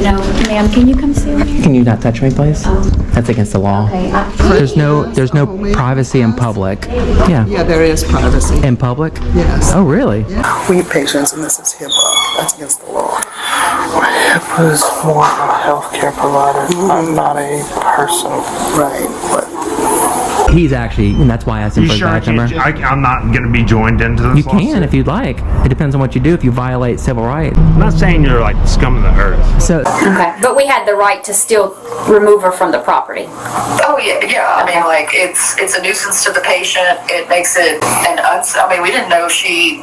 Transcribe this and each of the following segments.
No, ma'am, can you come see me? Can you not touch me, please? That's against the law. Okay, There's no privacy in public. Yeah. Yeah, there is privacy. In public? Yes. Oh, really? We have patients, and this is HIPAA. That's against the law. HIPAA is more of a healthcare provider. I'm not a person. Right. But He's actually, and that's why I asked him You for his sure badge number. I'm not going to be joined into this You can lawsuit? if you'd like. It depends on what you do if you violate civil rights. I'm not saying you're like the scum of the earth. So, Okay, but we had the right to still remove her from the property. Oh yeah. I mean, like it's a nuisance to the patient. It makes it I mean, we didn't know if she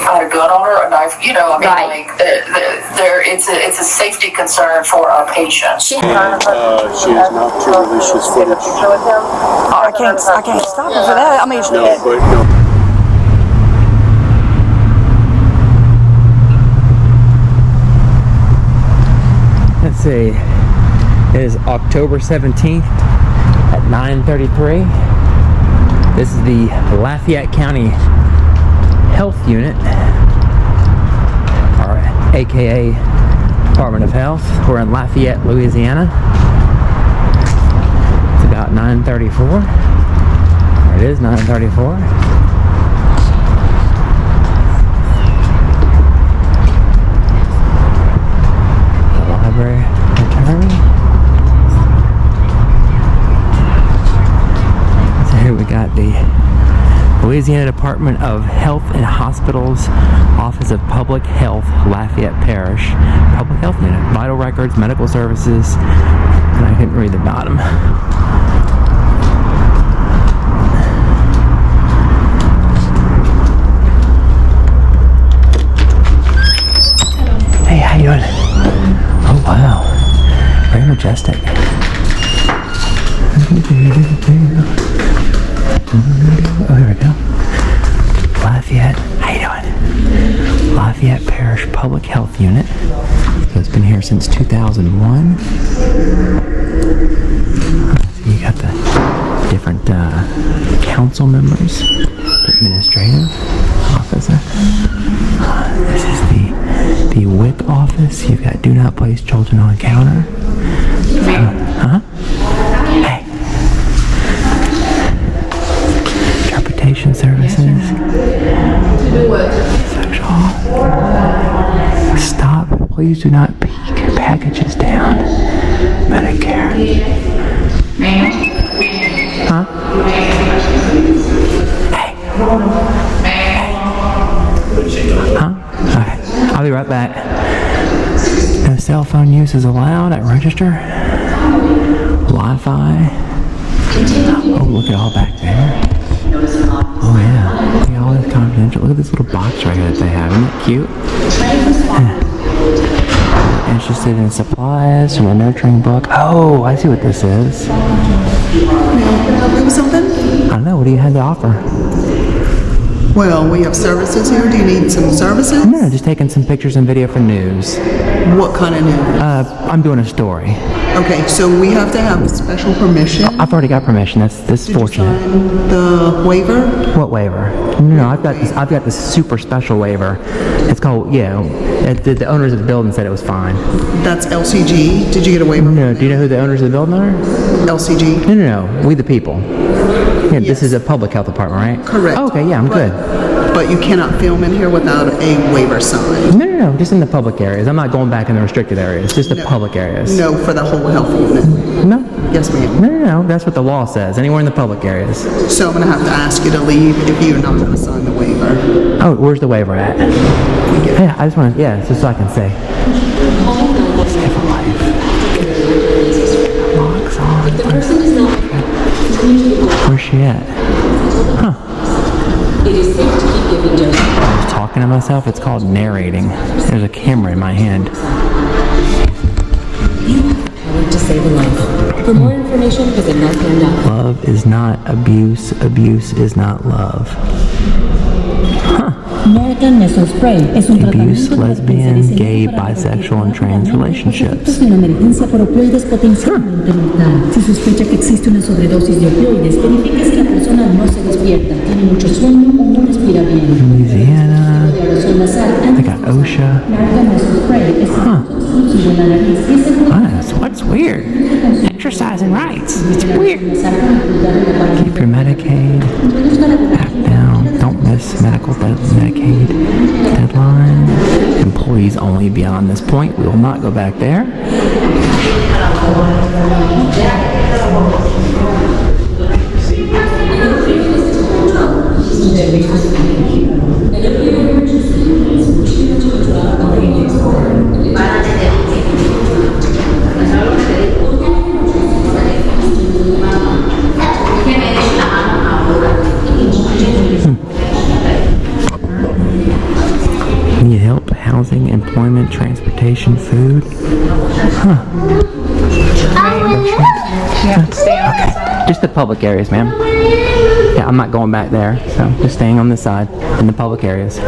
had a gun on her or a knife. You know, I mean, Right. like it's a safety concern for our patient. She She is not to release his footage. I can't stop her for that. I mean, No, but no. let's see. It is October 17th at 9:33. This is the Lafayette County Health Unit, or AKA Department of Health. We're in Lafayette, Louisiana. It's about 9:34. There it is, 9:34. The library attorney. So here we got the Louisiana Department of Health and Hospitals, Office of Public Health, Lafayette Parish, Public Health Unit, Vital Records, Medical Services, and I couldn't read the bottom. Hey, how you doing? Oh, wow. Very majestic. Oh, here we go. Lafayette, how you doing? Lafayette Parish Public Health Unit. So it's been here since 2001. So you got the different council members, administrative officer. This is the WIC office. You've got Do Not Place Children on Counter. Hey. Interpretation services. Sexual. Stop. Please do not peek packages down. Medicare. Huh? Hey. Huh? Okay. I'll be right back. No cell phone use is allowed at register. Wi-Fi. Oh, look at all back there. Oh yeah. Look at all this confidential. Look at this little box right here that they have. Isn't it cute? Interested in supplies from a nurturing book. Oh, I see what this is. can I help you with something? I don't know. What do you have to offer? Well, we have services here. Do you need some services? No, just taking some pictures and video for news. What kind of news? I'm doing a story. Okay, so we have to have special permission. I've already got permission. That's Did you fortunate. sign the waiver? What waiver? No, I've got this super special waiver. It's called, the owners of the building said it was fine. That's LCG. Did you get a waiver? No, do you know who the owners of the building are? LCG. No, we the people. Yeah, this is a public health department, right? Correct. Oh, okay, yeah, I'm good. But you cannot film in here without a waiver signed. No, just in the public areas. I'm not going back in the restricted areas, just the public areas. No, for the whole health unit. No. Yes, ma'am. No, that's what the law says. Anywhere in the public areas. So I'm going to have to ask you to leave if you're not going to sign the waiver. Oh, where's the waiver at? Yeah, I just want to, just so I can say. Save a life. Locks on. Where's she at? Huh. It is safe to keep giving doses. I was talking to myself. It's called narrating. There's a camera in my hand. You have the power to save a life. For more information, visit Naquin.com. Love is not abuse. Abuse is not love. Narcan Nasal Spray es un Abuse, tratamiento lesbian, gay, bisexual, and trans relationships. de una emergencia por opioides potencialmente mortal. Si sospecha que existe una sobredosis de opioides, verifique si la persona no se despierta, tiene mucho sueño o no respira bien. Louisiana. They got OSHA. Huh. What's weird? Exercising rights. It's weird. Keep your Medicaid. Back down. Don't miss Medicaid deadline. Employees only beyond this point. We will not go back there. Need help? Housing, employment, transportation, food? Huh. Okay. Just the public areas, ma'am. Yeah, I'm not going back there, so just staying on this side in the public areas.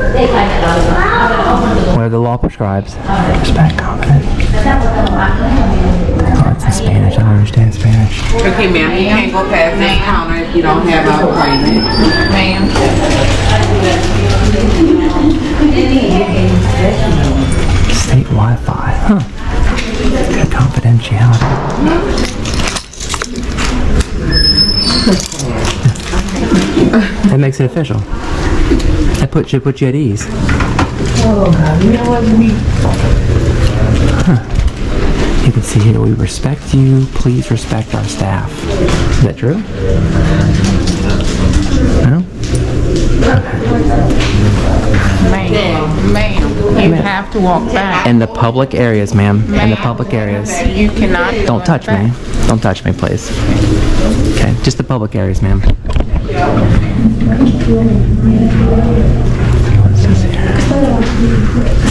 Where the law prescribes. Respect, confidence. Oh, it's in Spanish. I don't understand Spanish. Okay, ma'am, you can't go past this counter if you don't have an appointment. Ma'am. State Wi-Fi. Huh. Confidentiality. That makes it official. That should put you at ease. Huh. You can see here, we respect you. Please respect our staff. Is that true? No? Ma'am, you have to walk back. In the public areas, ma'am. In the public areas. You cannot. Don't touch me. Don't touch me, please. Okay, just the public areas, ma'am.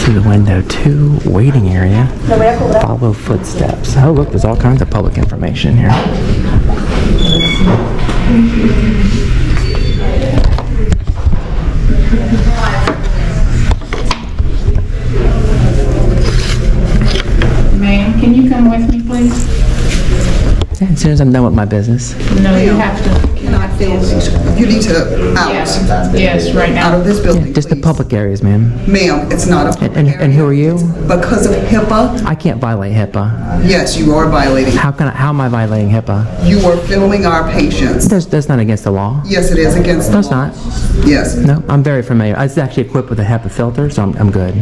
To the window 2, waiting area. Follow footsteps. Oh, look, there's all kinds of public information here. Ma'am, can you come with me, please? Yeah, as soon as I'm done with my business. No, you have to. Can I film these? You need to out. Yes, right now. Out of this building, Just the please. public areas, ma'am. Ma'am, it's not a public And area. who are you? Because of HIPAA, I can't violate HIPAA. yes, you are violating. How am I violating HIPAA? You are filming our patients. That's not against the law. Yes, it is against the No, it's law. not. Yes. No, I'm very familiar. I was actually equipped with a HEPA filter, so I'm good.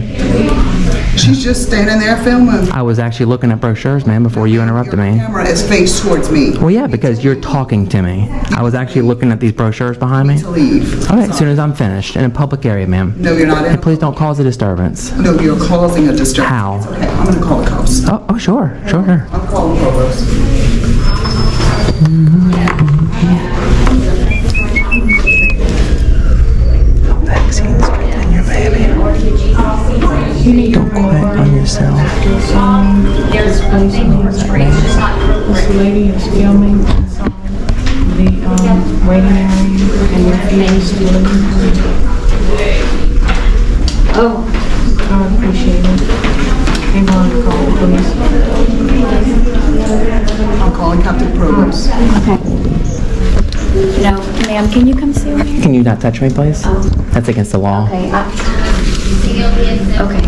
She's just standing there filming. I was actually looking at brochures, man, before you interrupted Your me. camera is faced towards me. Well, yeah, because you're talking to me. I was actually looking at these brochures behind me. To leave. All right, as soon as I'm finished, in a public area, ma'am. No, you're not in. And please don't cause a disturbance. No, you're causing a disturbance. How? It's okay, I'm gonna call the cops. Oh, sure. I'm calling the cops. Vaccines strengthen your baby. Don't quit on yourself. This lady is filming the waiting area and refused to leave. Oh, I appreciate it. Hang on, call the police. I'm calling Captain Provost. okay. No, ma'am, can you come see me? Can you not touch me, please? That's against the law. Okay, okay.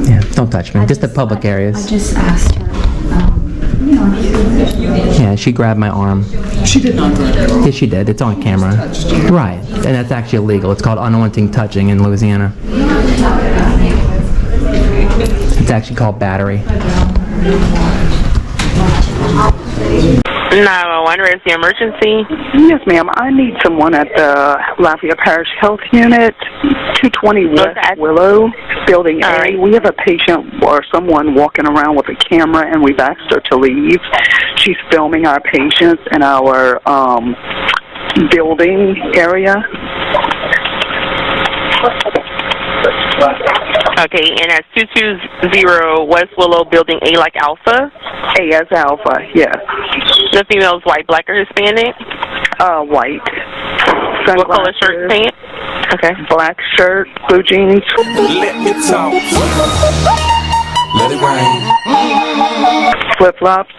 Yeah, don't touch me. Just the public I areas. just asked her, Yeah, she grabbed my arm. She did not grab your arm. Yes, she did. It's on camera. Right. And that's actually illegal. It's called unwanted touching in Louisiana. It's actually called battery. 911, is the emergency? Yes, ma'am. I need someone at the Lafayette Parish Health Unit, 220 West Willow, Building A. Right. We have a patient or someone walking around with a camera, and we've asked her to leave. She's filming our patients in our building area. Okay, and that's 220 West Willow, Building A, like Alpha? A as Alpha, yes. The female is white, black, or Hispanic? White. What color shirt, pants? Okay. Black shirt, blue jeans. Let me talk. Let it rain. Flip-flops.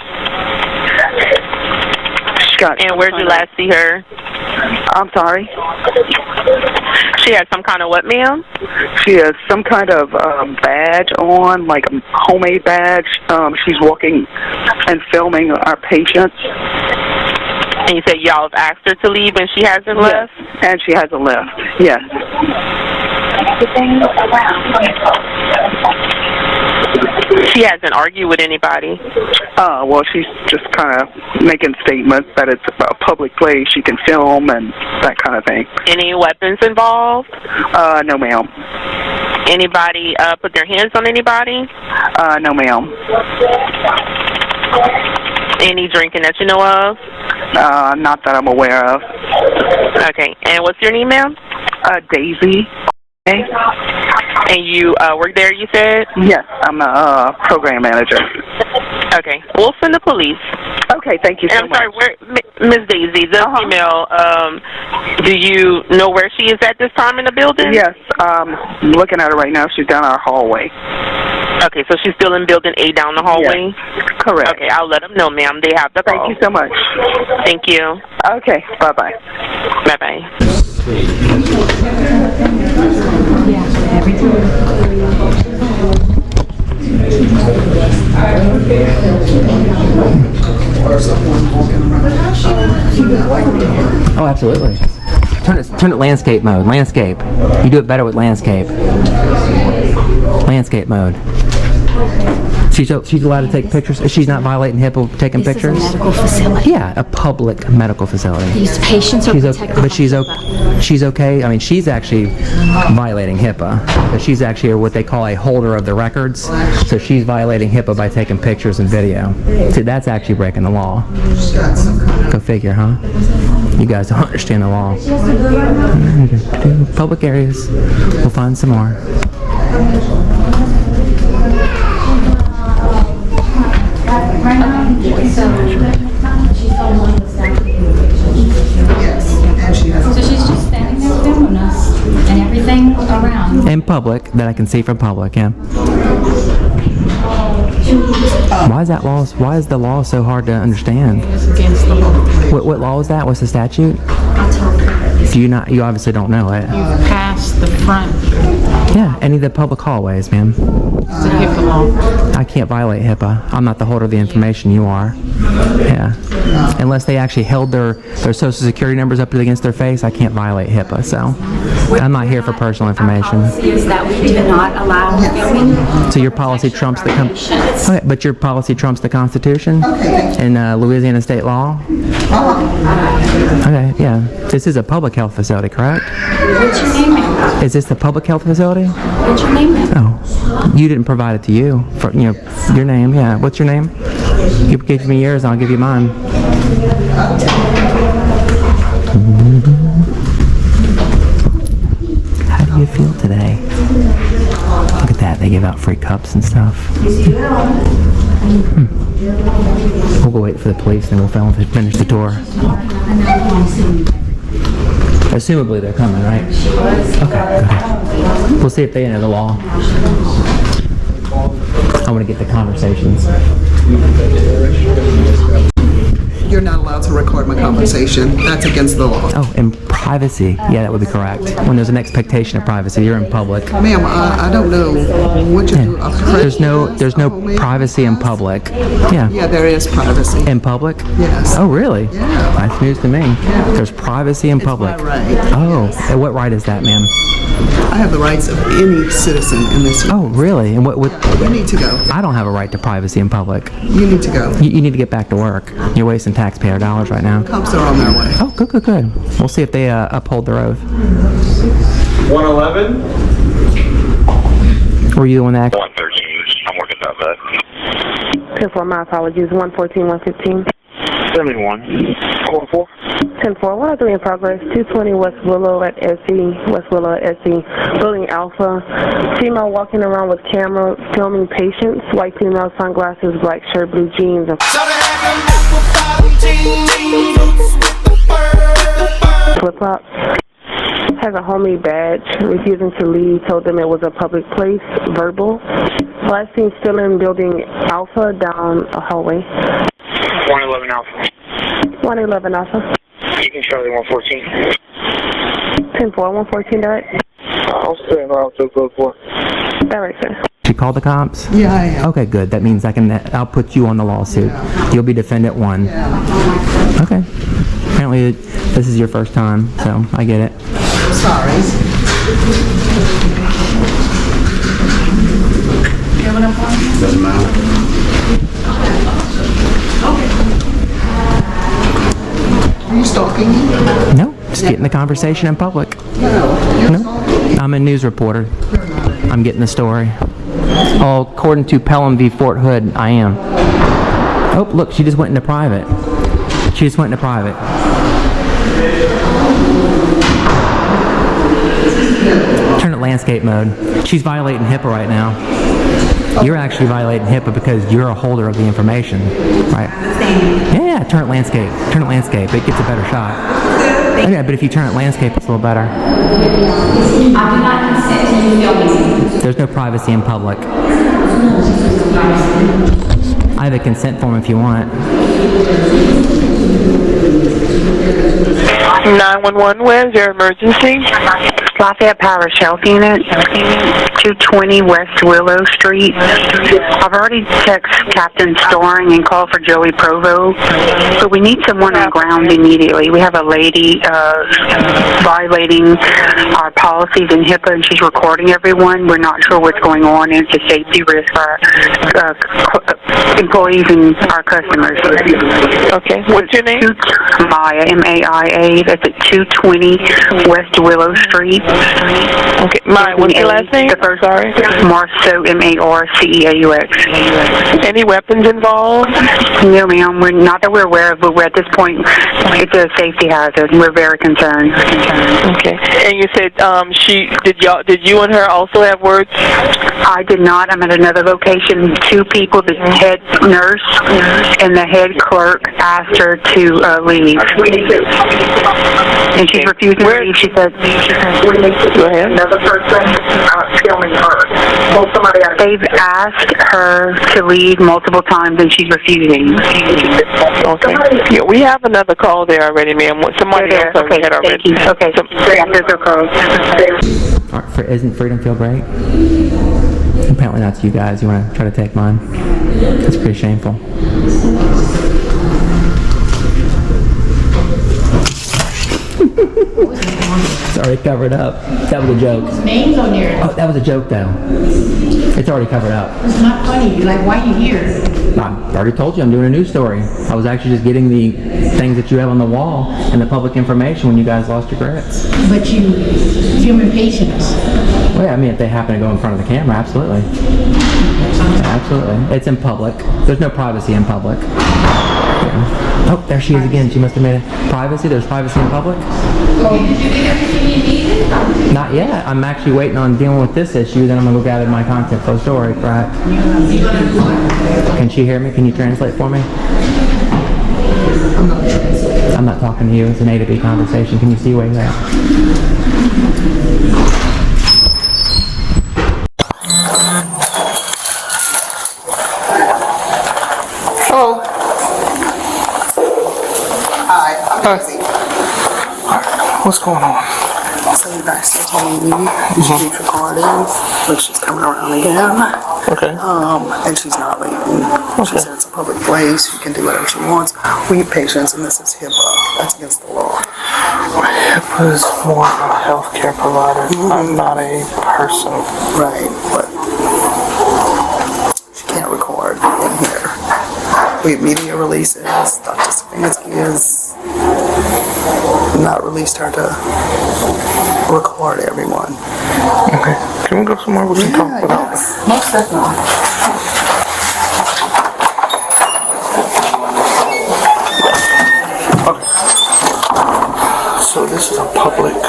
And where'd you last see her? I'm sorry? She has some kind of what, ma'am? She has some kind of badge on, like a homemade badge. She's walking and filming our patients. And you said y'all have asked her to leave and she hasn't left? And she hasn't left, yes. She hasn't argued with anybody? Well, she's just kind of making statements that it's a public place, she can film and that kind of thing. Any weapons involved? No, ma'am. Anybody put their hands on anybody? No, ma'am. Any drinking that you know of? Not that I'm aware of. Okay. And what's your name, ma'am? Daisy. Okay. And you work there, you said? Yes, I'm a program manager. Okay. We'll send the police. Okay, thank you so much. I'm sorry, Miss Daisy, the female, do you know where she is at this time in the building? Yes, looking at her right now. She's down our hallway. Okay, so she's still in building A down the hallway? Yes, correct. Okay, I'll let them know, ma'am. They have the call. Thank you so much. Thank you. Okay, bye-bye. Bye-bye. Oh, absolutely. Turn it landscape mode. Landscape. You do it better with landscape. Landscape mode. She's allowed to take pictures. She's not violating HIPAA taking pictures. This is a medical facility. Yeah, a public medical facility. These patients are protected. But she's okay. I mean, she's actually violating HIPAA. But she's actually what they call a holder of the records. So she's violating HIPAA by taking pictures and video. See, that's actually breaking the law. Go figure, huh? You guys don't understand the law. Public areas. We'll find some more. So she's just standing there filming us and everything around. In public, that I can see from public, yeah. Why is the law so hard to understand? It's against the law. What law is that? What's the statute? You obviously don't know it. You've passed the front. Yeah, any of the public hallways, ma'am. It's a HIPAA law. I can't violate HIPAA. I'm not the holder of the information, you are. Yeah. Unless they actually held their social security numbers up against their face, I can't violate HIPAA, so I'm not here for personal information. Our policy is that we do not allow filming. So your policy trumps the okay, but your policy trumps the Constitution and Louisiana state law? Okay, yeah. This is a public health facility, correct? What's your name, ma'am? Is this the public health facility? What's your name, ma'am? Oh, you didn't provide it to you. For, your name, yeah. What's your name? You give me yours, and I'll give you mine. How do you feel today? Look at that. They give out free cups and stuff. We'll go wait for the police, and we'll finish the tour. Assumably they're coming, right? Okay, go ahead. We'll see if they enter the law. I want to get the conversations. You're not allowed to record my conversation. That's against the law. Oh, and privacy. Yeah, that would be correct. When there's an expectation of privacy, you're in public. Ma'am, I don't know what you do. There's no privacy in public. Yeah. Yeah, there is privacy. In public? Yes. Oh, really? Yeah. That's news to me. Yeah. There's privacy in public. It's my right. Oh, and what right is that, ma'am? I have the rights of any citizen in this. Oh, really? And what? You need to go. I don't have a right to privacy in public. You need to go. You need to get back to work. You're wasting taxpayer dollars right now. Cops are on their way. Oh, good. We'll see if they uphold their oath. 111. Were you the one that? 113. I'm working on that. 10-4, my apologies. 114, 115. 71. 4-4. 10-4, 103 in progress. 220 West Willow at SE. West Willow at SE. Building Alpha. Female walking around with camera, filming patients. White female, sunglasses, black shirt, blue jeans. Flip-flops. Has a homemade badge. Refusing to leave. Told them it was a public place. Verbal. Last seen still in building Alpha down a hallway. 111 Alpha. 111 Alpha. You can Charlie 114. 10-4, 114 direct. I'll stay in route to code 4. Direct, sir. She called the cops? Yeah, I am. Okay, good. That means I'll put you on the lawsuit. Yeah. You'll be defendant 1. Yeah. Okay. Apparently this is your first time, so I get it. Sorry. You have an appointment? Doesn't matter. Are you stalking me? No, just getting the conversation in public. No, I'm a news reporter. I'm getting the story. Oh, according to Pelham v. Fort Hood, I am. Oh, look, she just went into private. She just went into private. Turn it landscape mode. She's violating HIPAA right now. You're actually violating HIPAA because you're a holder of the information, right? Yeah, turn it landscape. Turn it landscape. It gets a better shot. Okay, but if you turn it landscape, it's a little better. I do not consent to you filming. There's no privacy in public. I have a consent form if you want. 911, where's your emergency? Lafayette Parish Health Unit, 220 West Willow Street. I've already texted Captain Storing and called for Joey Provo, but we need someone on ground immediately. We have a lady violating our policies in HIPAA, and she's recording everyone. We're not sure what's going on, and it's a safety risk for our employees and our customers. Okay, what's your name? Maya, M-A-I-A. That's at 220 West Willow Street. Okay, Maya, what's your last name? The first, sorry. Marceau, M-A-R-C-E-A-U-X. Any weapons involved? No, ma'am. Not that we're aware of, but we're at this point, it's a safety hazard. We're very concerned. Okay. And you said did you and her also have words? I did not. I'm at another location. 2 people, the head nurse and the head clerk, asked her to leave. And she's refusing to leave. She said, go ahead. Another person filming her. They've asked her to leave multiple times and she's refusing. Okay. Yeah, we have another call there already, ma'am. Somebody else had already. Thank you. Okay. There's a call. Isn't freedom feel great? Apparently not to you guys. You want to try to take mine? That's pretty shameful. It's already covered up. That was a joke. Names on there. Oh, that was a joke though. It's already covered up. It's not funny. You're like, why are you here? I already told you I'm doing a news story. I was actually just getting the things that you have on the wall and the public information when you guys lost your grits. But you filming patients. Well, yeah, I mean, if they happen to go in front of the camera, absolutely. Absolutely. It's in public. There's no privacy in public. Yeah. Oh, there she is again. She must have made it privacy. There's privacy in public. Did you get everything you needed? Not yet. I'm actually waiting on dealing with this issue. Then I'm going to go gather my content for the story. Right. Can she hear me? Can you translate for me? I'm not talking to you. It's an A to B conversation. Can you see where you're at? Hello. Hi, I'm Daisy. What's going on? So you guys still told me she's recording, but she's coming around again. Okay. And she's not leaving. She said it's a public place. She can do whatever she wants. We have patients, and this is HIPAA. That's against the law. HIPAA is more of a healthcare provider. I'm not a person. Right, but she can't record in here. We have media releases. Dr. Stefanski has not released her to record everyone. Okay. Can we go somewhere we can talk without? Yes, most definitely. Okay. So this is a public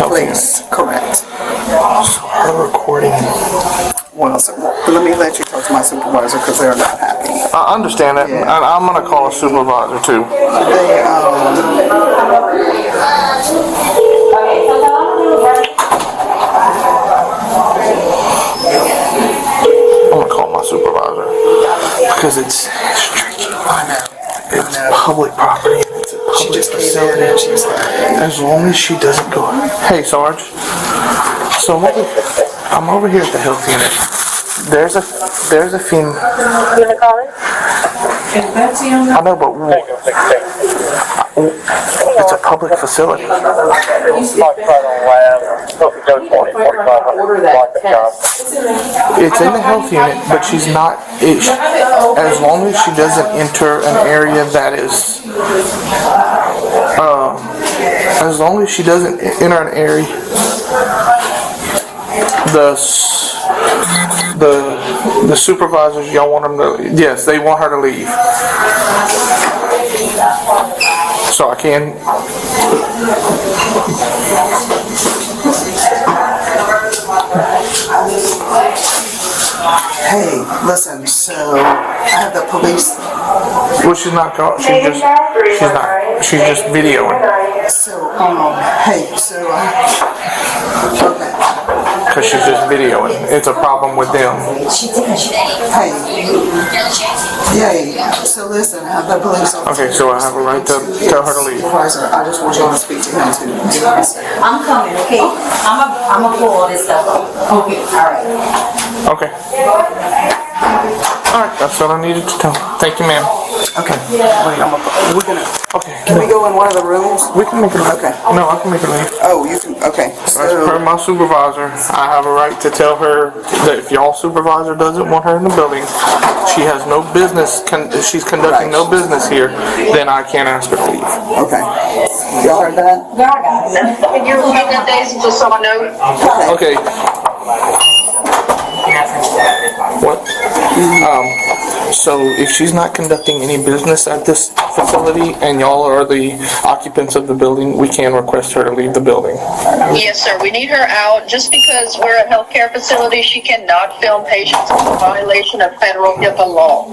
place, correct. So her recording. Well, so let me let you talk to my supervisor because they're not happy. I understand that. Yeah. I'm going to call a supervisor too. They, I'm going to call my supervisor because it's tricky. I know. It's public property. She just came in and she was like, As long as she doesn't go. Hey, Sarge. So I'm over here at the health unit. There's a female. You gonna call it? I know, but it's a public facility. It's in the health unit, but she's not. As long as she doesn't enter an area that is. As long as she doesn't enter an area. The supervisors, y'all want them to, yes, they want her to leave. So I can. hey, listen, so I have the police. Well, she's not. She's just videoing. So, hey, so, okay. Because she's just videoing. It's a problem with them. Hey, so listen, I have the police officer. Okay, so I have a right to tell her to leave. Supervisor, I just want you to speak to him too. I'm coming, okay? I'm gonna pull all this stuff up. Okay, all right. Okay. Alright, that's what I needed to tell. Thank you, ma'am. Okay. Wait, we're gonna. Okay. Can we go in one of the rooms? We can make her leave. Okay. No, I can make her leave. Oh, you can. Okay. As per my supervisor, I have a right to tell her that if y'all supervisor doesn't want her in the building, she has no business. She's conducting no business here. Then I can't ask her to leave. Okay. Y'all heard that? Yeah, I got it. Can you repeat that, Daisy, just so I know? Okay. What? So if she's not conducting any business at this facility and y'all are the occupants of the building, we can request her to leave the building. Yes, sir. We need her out. Just because we're a healthcare facility, she cannot film patients in violation of federal HIPAA law.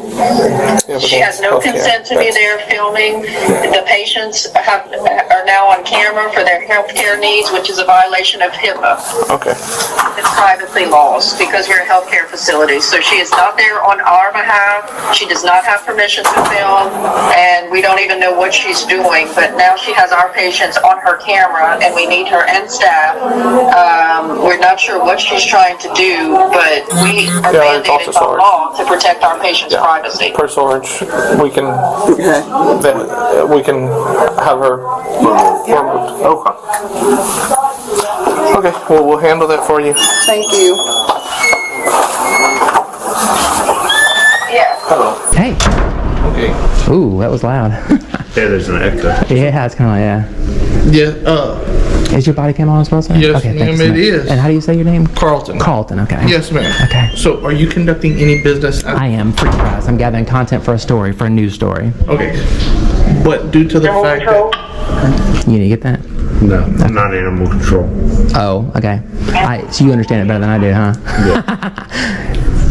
She has no consent to be there filming. The patients are now on camera for their healthcare needs, which is a violation of HIPAA. Okay. It's privacy laws because we're a healthcare facility. So she is not there on our behalf. She does not have permission to film, and we don't even know what she's doing. But now she has our patients on her camera, and we need her and staff. We're not sure what she's trying to do, but we are mandated by law to protect our patients' privacy. Per Sarge, we can have her removed. Okay. Okay. Well, we'll handle that for you. Thank you. Yeah. Hello. Hey. Okay. Ooh, that was loud. Yeah, there's an echo. Yeah, it's kind of like, Yeah, is your body cam on as well, sir? yes, Okay, ma'am, thanks. it is. And how do you say your name? Carlton. Carlton, okay. Yes, ma'am. Okay. So, are you conducting any business? I am, free press. I'm gathering content for a story, for a news story. Okay. But due to the fact that... You need to get that? No, I'm not animal control. Oh, okay. So you understand it better than I do, huh? Yeah.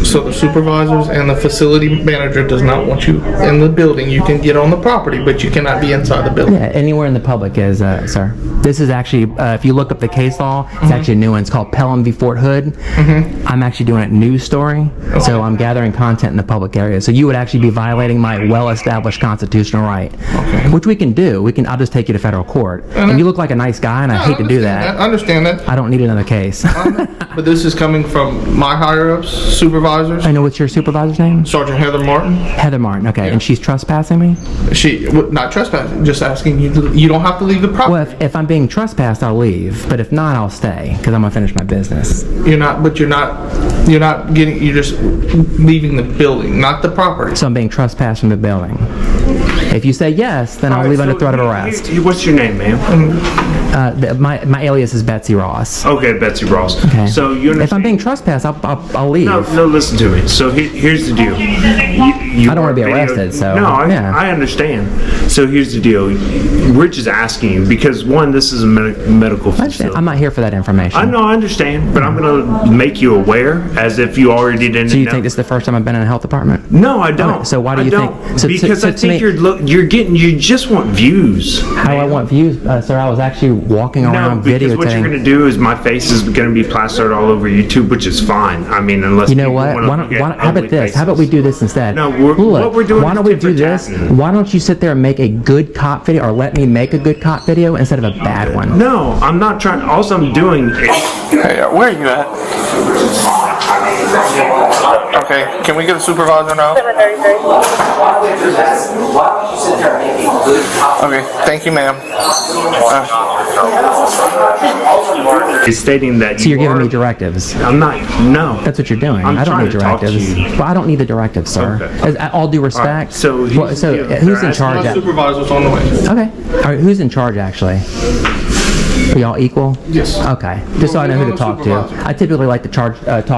So the supervisors and the facility manager does not want you in the building. You can get on the property, but you cannot be inside the building. Yeah, anywhere in the public is, sir. This is actually, if you look up the case law, it's actually a new one. It's called Pelham v. Fort Hood. I'm actually doing a news story, so I'm gathering content in the public area. So you would actually be violating my well-established constitutional right, which we can do. I'll just take you to federal court. And you look like a nice guy, and I hate to do that. I understand that. I don't need another case. But this is coming from my higher-ups, supervisors. I know. What's your supervisor's name? Sergeant Heather Martin. Heather Martin, okay. And she's trespassing me? She, not trespassing, just asking you to, you don't have to leave the property. Well, if I'm being trespassed, I'll leave. But if not, I'll stay, because I'm going to finish my business. You're not getting, you're just leaving the building, not the property. So I'm being trespassed from the building. If you say yes, then I'll leave under threat of arrest. What's your name, ma'am? My alias is Betsy Ross. Okay, Betsy Ross. Okay. So you understand? If I'm being trespassed, I'll leave. No, listen to me. So here's the deal. You I don't want to be arrested, so... No, I understand. So here's the deal. We're just asking you, because one, this is a medical facility. I'm not here for that information. I understand, but I'm going to make you aware, as if you already didn't know. So you think this is the first time I've been in a health department? No, I don't. Okay, so why do you think... Because I think you just want views. How do I want views? Sir, I was actually walking around videotaping. Because what you're going to do is my face is going to be plastered all over YouTube, which is fine. I mean, unless you know what? How about this? How about we do this instead? No, what we're doing why is don't we tit for do this? tat. Why don't you sit there and make a good cop video, or let me make a good cop video instead of a bad one? No, I'm not trying. All I'm doing is... Hey, where are you at? Okay, can we get a supervisor now? Okay, thank you, ma'am. Is stating that So you're giving me directives. I'm not. No. That's what you're doing. I'm I don't trying need to talk to directives. you. Well, I don't need the directives, sir. Okay. As all due respect. So Well, who's in charge? My supervisor's on the way. Okay. All right. Who's in charge actually? Are y'all equal? Yes. Okay. Just so I know who to talk to. I typically like to talk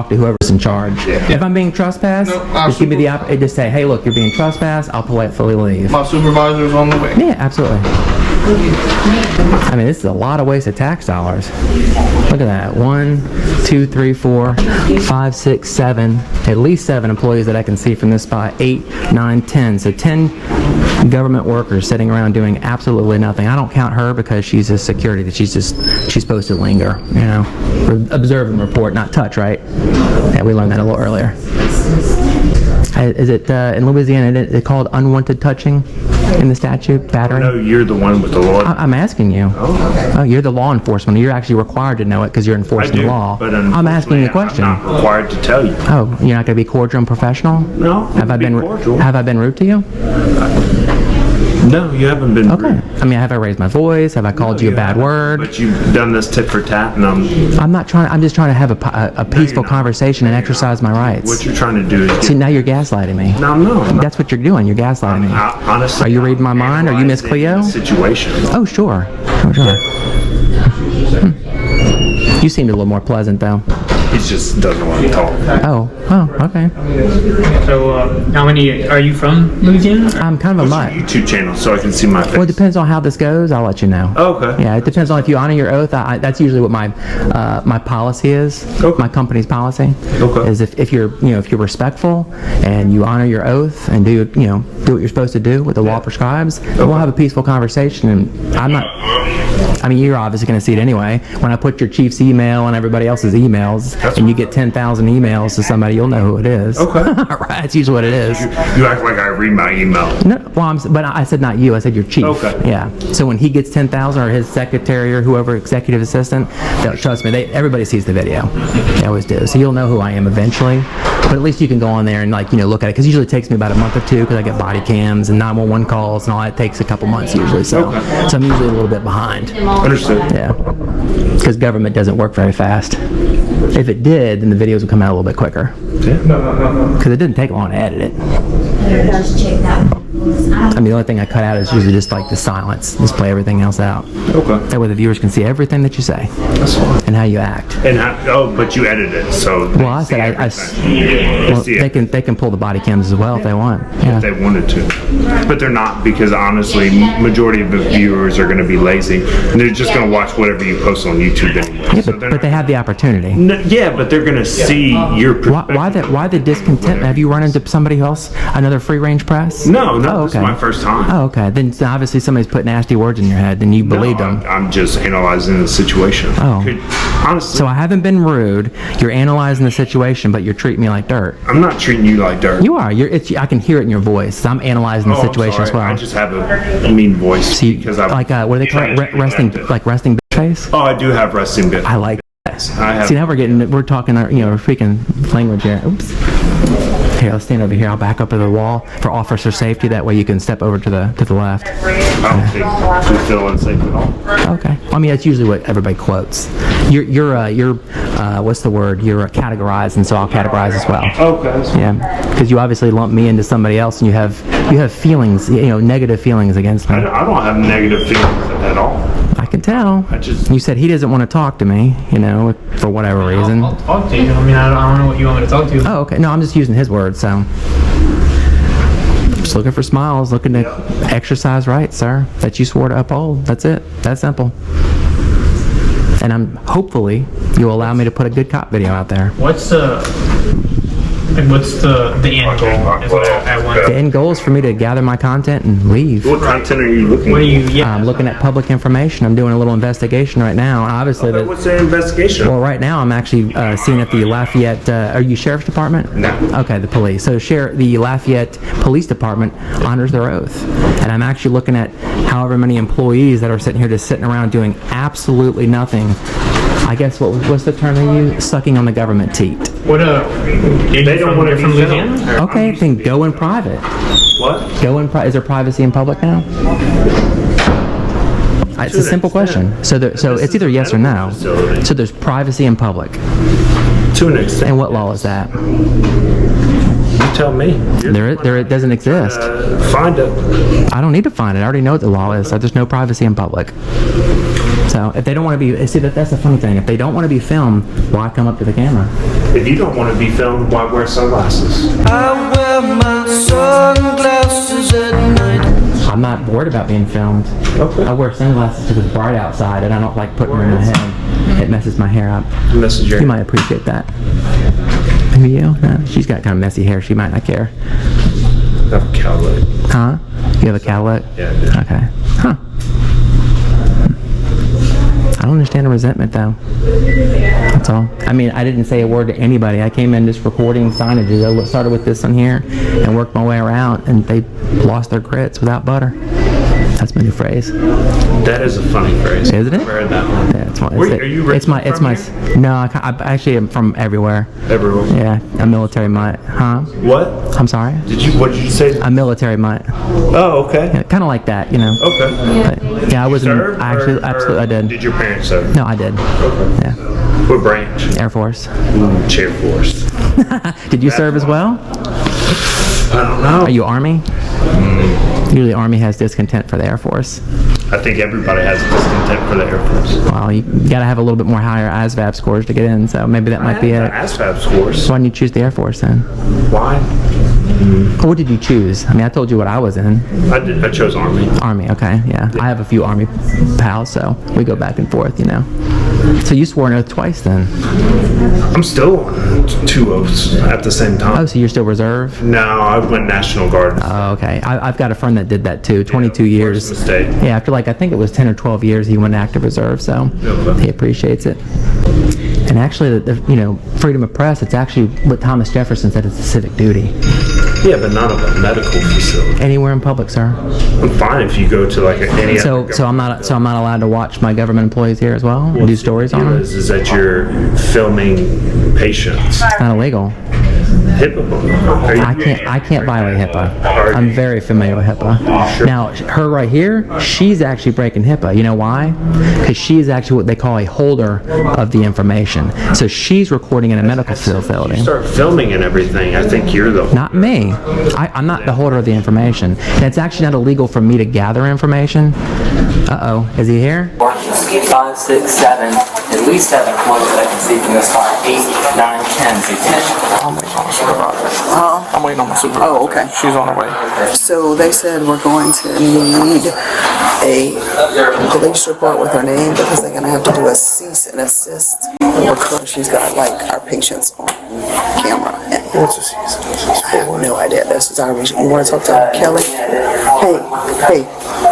to whoever's in charge. If I'm being trespassed, just give me the just say, hey, look, you're being trespassed. I'll politely leave. My supervisor's on the way. Yeah, absolutely. I mean, this is a lot of wasted tax dollars. Look at that. 1, 2, 3, 4, 5, 6, 7. At least 7 employees that I can see from this spot. 8, 9, 10. So 10 government workers sitting around doing absolutely nothing. I don't count her because she's a security. That she's supposed to linger. You know, observe and report, not touch. Right? Yeah, we learned that a little earlier. Is it in Louisiana? Is it called unwanted touching in the statute? Battery? No, you're the one with the law. I'm asking you. Oh, you're the law enforcement. You're actually required to know it because you're enforcing the law. But I'm asking you a question. I'm not required to tell you. Oh, you're not going to be cordial and professional? No. Have I been cordial? Have I been rude to you? No, you haven't been. Okay. I mean, have I raised my voice? Have I called you a bad word? But you've done this tit for tat, and I'm not trying. I'm just trying to have a peaceful conversation and exercise my rights. What you're trying to do is. See, now you're gaslighting me. No, I'm not. That's what you're doing. You're gaslighting me. Honestly. Are you reading my mind? Are you Miss Cleo? Situation. Oh, sure. Sure. You seemed a little more pleasant, though. He just doesn't want to talk. Oh, okay. So, how many are you from Louisiana? I'm kind of a mutt. YouTube channel so I can see my face. Well, it depends on how this goes. I'll let you know. Oh, okay. Yeah, it depends on if you honor your oath. That's usually what my policy is. Okay. My company's policy is if you're respectful and you honor your oath and do what you're supposed to do, what the law prescribes, we'll have a peaceful conversation. And I mean, you're obviously going to see it anyway. When I put your chief's email and everybody else's emails, and you get 10,000 emails to somebody, you'll know who it is. Okay. Right, that's usually what it is. You act like I read my email. No, well, but I said not you. I said your chief. Okay. Yeah. So when he gets 10,000, or his secretary or whoever, executive assistant, trust me, everybody sees the video. They always do. So you'll know who I am eventually. But at least you can go on there and look at it, because usually it takes me about a month or two because I get body cams and 911 calls and all that. It takes a couple months usually. So I'm usually a little bit behind. Understood. Yeah. Because government doesn't work very fast. If it did, then the videos would come out a little bit quicker. Yeah. Because it didn't take long to edit it. I mean, the only thing I cut out is usually just like the silence. Just play everything else out. Okay. That way the viewers can see everything that you say. That's fine. And how you act. And but you edit it, so. Well, I said they can pull the body cams as well if they want. Yeah. If they wanted to, but they're not, because honestly, majority of the viewers are going to be lazy and they're just going to watch whatever you post on YouTube anyway. Yeah, but they have the opportunity. No, yeah, but they're going to see your perspective. Why the discontentment? Have you run into somebody else, another free range press? No, this is my first time. Oh, okay. Then obviously somebody's put nasty words in your head, and you believed them. I'm just analyzing the situation. Oh. Honestly. So I haven't been rude. You're analyzing the situation, but you're treating me like dirt. I'm not treating you like dirt. You are. I can hear it in your voice. I'm analyzing the situation as well. I just have a mean voice. See, because what do they call it? Resting bitch face? Oh, I do have resting bitch. I like that. I have. See, now we're talking our freaking language here. Oops. Here, let's stand over here. I'll back up to the wall for officer safety. That way you can step over to the left. I don't think you feel unsafe at all. Okay. I mean, that's usually what everybody quotes. You're what's the word? You're categorized, and so I'll categorize as well. Okay. Yeah, because you obviously lump me into somebody else, and you have feelings, negative feelings against me. I don't have negative feelings at all. I can tell. You said he doesn't want to talk to me, for whatever reason. I'll talk to you. I mean, I don't know what you want me to talk to. Oh, okay. No, I'm just using his words, so. Just looking for smiles, looking to exercise rights, sir, that you swore to uphold. That's it. That's simple. And hopefully you'll allow me to put a good cop video out there. What's And what's the end goal as well at one? The end goal is for me to gather my content and leave. What content are you looking What are at? you? I'm looking at public information. I'm doing a little investigation right now. Obviously, What's the investigation? well, right now I'm actually seeing if the Lafayette. Are you sheriff's department? No. Okay, the police. So, the Lafayette Police Department honors their oath, and I'm actually looking at however many employees that are sitting here just sitting around doing absolutely nothing. I guess what's the term they use? Sucking on the government teat. What They don't want to be from filmed. Louisiana? Okay, then go in private. What? Go in. Is there privacy in public now? It's a simple question. So it's either yes or no. So there's privacy in public. To an extent. And what law is that? You tell me. It doesn't exist. Find it. I don't need to find it. I already know what the law is. So there's no privacy in public. So if they don't want to be, see that's the funny thing. If they don't want to be filmed, why come up to the camera? If you don't want to be filmed, why wear sunglasses? I wear my sunglasses at night. I'm not worried about being filmed. Okay. I wear sunglasses because it's bright outside and I don't like putting them in my head. It messes my hair up. You might appreciate that. Maybe you? No, she's got kind of messy hair. She might not care. I have a cowlick. Huh? You have a cowlick? Yeah, I do. Okay. Huh. I don't understand the resentment though. That's all. I mean, I didn't say a word to anybody. I came in just recording signages. I started with this one here and worked my way around, and they lost their grits without butter. That's my new phrase. That is a funny phrase. Isn't it? I've heard that one. Yeah, it's my. Are you it's my. No, I actually am from everywhere. Everywhere. Yeah, a military mutt. Huh? What? I'm sorry. What did you say? A military mutt. Oh, okay. Yeah, kind of like that, you know. Okay. But, yeah, I wasn't. Served, Absolutely, I did. Did your parents serve? No, I did. Okay. Yeah. What branch? Air Force. Chair Force. Did you serve as well? I don't know. Are you Army? Usually Army has discontent for the Air Force. I think everybody has discontent for the Air Force. Well, you gotta have a little bit more higher ASVAB scores to get in, so maybe that might be it. ASVAB scores. Why didn't you choose the Air Force then? Why? What did you choose? I mean, I told you what I was in. I chose Army. Army, okay, yeah. I have a few Army pals, so we go back and forth, you know. So you swore an oath twice then? I'm still on 2 oaths at the same time. Oh, so you're still reserve? No, I went National Guard. Oh, okay. I've got a friend that did that too, 22 years. Mistake. Yeah, after I think it was 10 or 12 years, he went active reserve, so he appreciates it. And actually, freedom of press, it's actually what Thomas Jefferson said is a civic duty. Yeah, but not of a medical facility. Anywhere in public, sir. I'm fine if you go to like any other. So I'm not allowed to watch my government employees here as well? Do stories on them? Is that you're filming patients. It's not illegal. HIPAA. I can't violate HIPAA. I'm very familiar with HIPAA. Sure. Now, her right here, she's actually breaking HIPAA. You know why? Because she's actually what they call a holder of the information. So she's recording in a medical facility. You start filming and everything. I think you're the. Not me. I'm not the holder of the information. And it's actually not illegal for me to gather information. Uh-oh. Is he here? 5, 6, 7, at least 7 employees that I can see from this far. 8, 9, 10, say 10. I'm waiting on my supervisor. I'm waiting on my supervisor. Oh, okay. She's on her way. So they said we're going to need a police report with her name because they're going to have to do a cease and assist because she's got like our patients on camera. What's a cease and assist I have no idea. This is our reason. You want to talk to Kelly?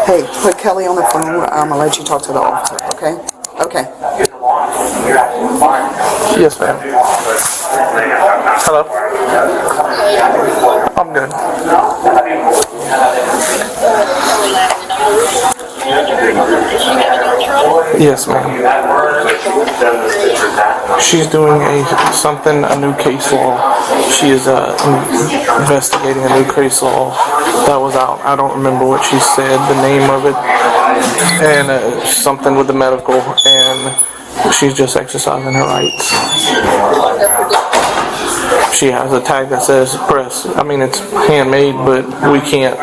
Hey, put Kelly on the phone. I'm going to let you talk to the officer, okay? Okay. Yes, ma'am. Hello? I'm good. Yes, ma'am. She's doing a new case law. She is investigating a new case law that was out. I don't remember what she said, the name of it, and something with the medical, and she's just exercising her rights. She has a tag that says press. I mean, it's handmade, but we can't.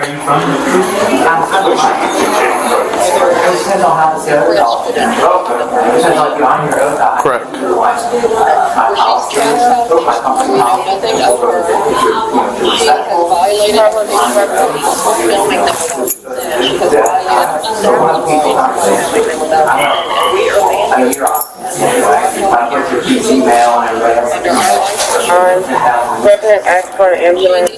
Correct. Resident asked for an ambulance.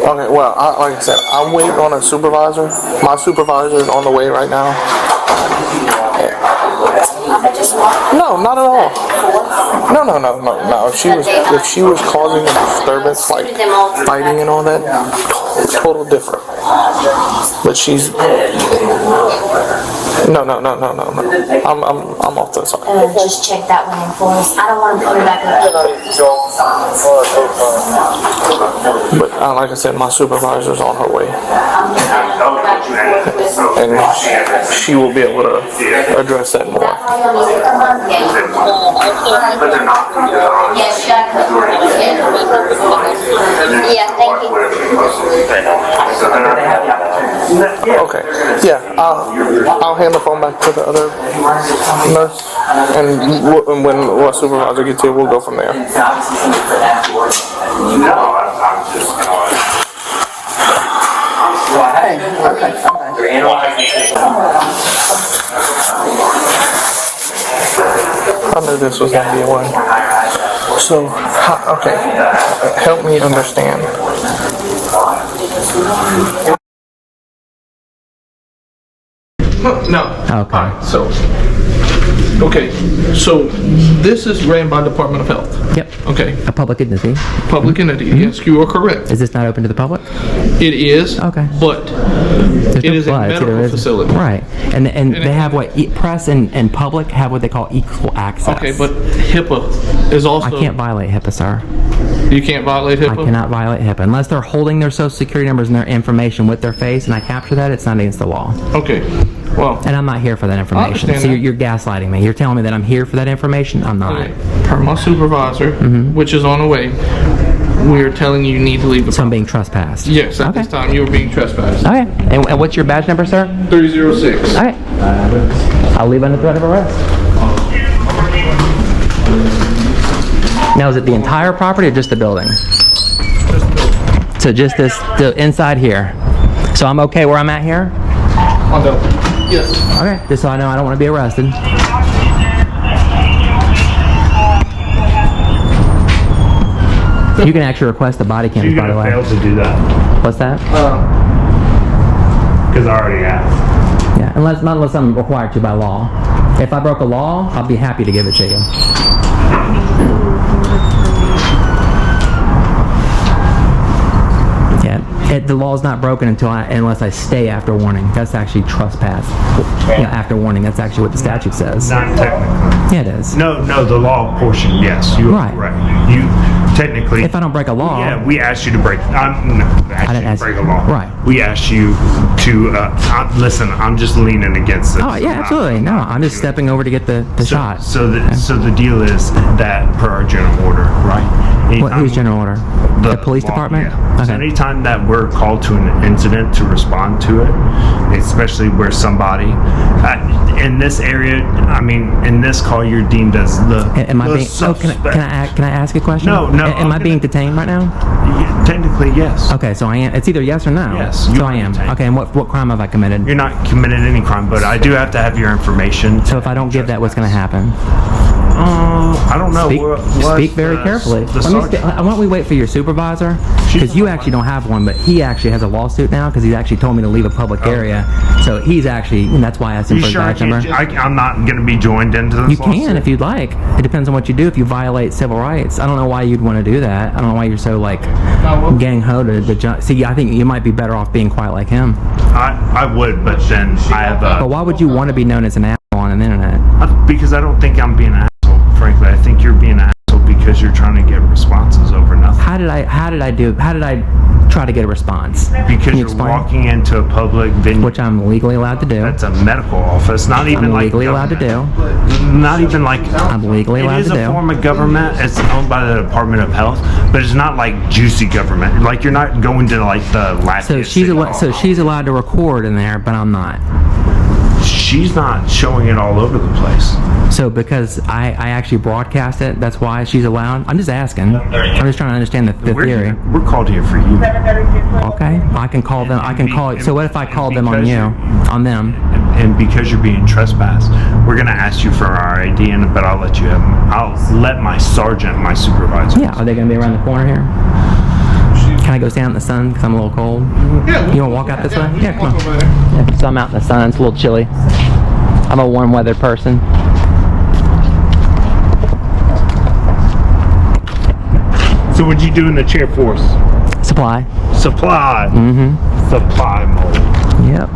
Okay, well, like I said, I'm waiting on a supervisor. My supervisor is on the way right now. No, not at all. No. If she was causing a disturbance, like fighting and all that, total different. But she's no. I'm off to the side. Just check that one in for us. I don't want to put it back up. But like I said, my supervisor's on her way, and she will be able to address that more. Yeah, thank you. Okay. Yeah, I'll hand the phone back to the other nurse, and when our supervisor gets here, we'll go from there. I knew this was gonna be a one. So, okay, help me understand. No. Okay. So this is ran by Department of Health. Yep. Okay. A public entity. Public entity. Yes, you are correct. Is this not open to the public? It is. Okay. But it is a medical facility. Right. And they have what press and public have what they call equal access. Okay, but HIPAA is also. I can't violate HIPAA, sir. You can't violate HIPAA? I cannot violate HIPAA. Unless they're holding their social security numbers and their information with their face and I capture that, it's not against the law. Okay. Well. And I'm not here for that information. So you're gaslighting me. You're telling me that I'm here for that information? I'm not. Okay. Per my supervisor, which is on the way, we are telling you need to leave the So I'm being trespassed? Yes, at this time you are being trespassed. Okay. And what's your badge number, sir? 306. Okay. I'll leave under threat of arrest. Now, is it the entire property or just the building? So just the inside here. So I'm okay where I'm at here? Yes. Okay, just so I know I don't want to be arrested. You can actually request the body cams, by the way. You're gonna fail to do that. What's that? Because I already asked. Yeah, unless I'm required to by law. If I broke a law, I'll be happy to give it to you. The law is not broken unless I stay after warning. That's actually trespass. After warning. That's actually what the statute says. Not technically. Yeah, it is. No, the law portion, yes. You are correct. You technically. If I don't break a law. Yeah, we asked you to break. I didn't ask you to break a law. Right. We asked you to listen. I'm just leaning against this. Oh yeah, absolutely. No, I'm just stepping over to get the shot. So the deal is that per our general order, right? Whose general order? The police department? Yeah. Okay. So anytime that we're called to an incident to respond to it, especially where somebody in this area, I mean, in this call, you're deemed as the suspect. Can I ask a question? No. Am I being detained right now? Technically, yes. Okay, so I am. It's either yes or no. Yes. So I am. Okay, and what crime have I committed? You're not committed any crime, but I do have to have your information. So if I don't give that, what's going to happen? I don't know. Speak very carefully. Why don't we wait for your supervisor? Because you actually don't have one, but he actually has a lawsuit now because he's actually told me to leave a public area. So he's actually, and that's why I asked him for his badge number. I'm not going to be joined into this. You can if you'd like. It depends on what you do. If you violate civil rights, I don't know why you'd want to do that. I don't know why you're so like gang-ho to jump. See, I think you might be better off being quiet like him. I would, but then I have a. But why would you want to be known as an asshole on the internet? Because I don't think I'm being an asshole. Frankly, I think you're being an asshole because you're trying to get responses over nothing. How did I try to get a response? Because you're walking into a public venue, which I'm legally allowed to do. That's a medical office, not even like legally allowed to do. Not even like I'm legally allowed to do. It is a form of government. It's owned by the Department of Health, but it's not like juicy government. Like you're not going to like the last. So she's allowed to record in there, but I'm not. she's not showing it all over the place. So because I actually broadcast it, that's why she's allowed? I'm just asking. I'm just trying to understand the theory. We're called here for you. Okay. I can call them. I can call. So what if I called them on you? On them? And because you're being trespassed, we're going to ask you for our ID, but I'll let you have them. I'll let my sergeant, my supervisor. Yeah. Are they going to be around the corner here? Can I go stand out in the sun because I'm a little cold? Yeah. You want to walk out this way? Yeah, come on. Yeah, so I'm out in the sun. It's a little chilly. I'm a warm weather person. So what'd you do in the chair force? Supply. Supply. Mm-hmm. Supply mold. Yep.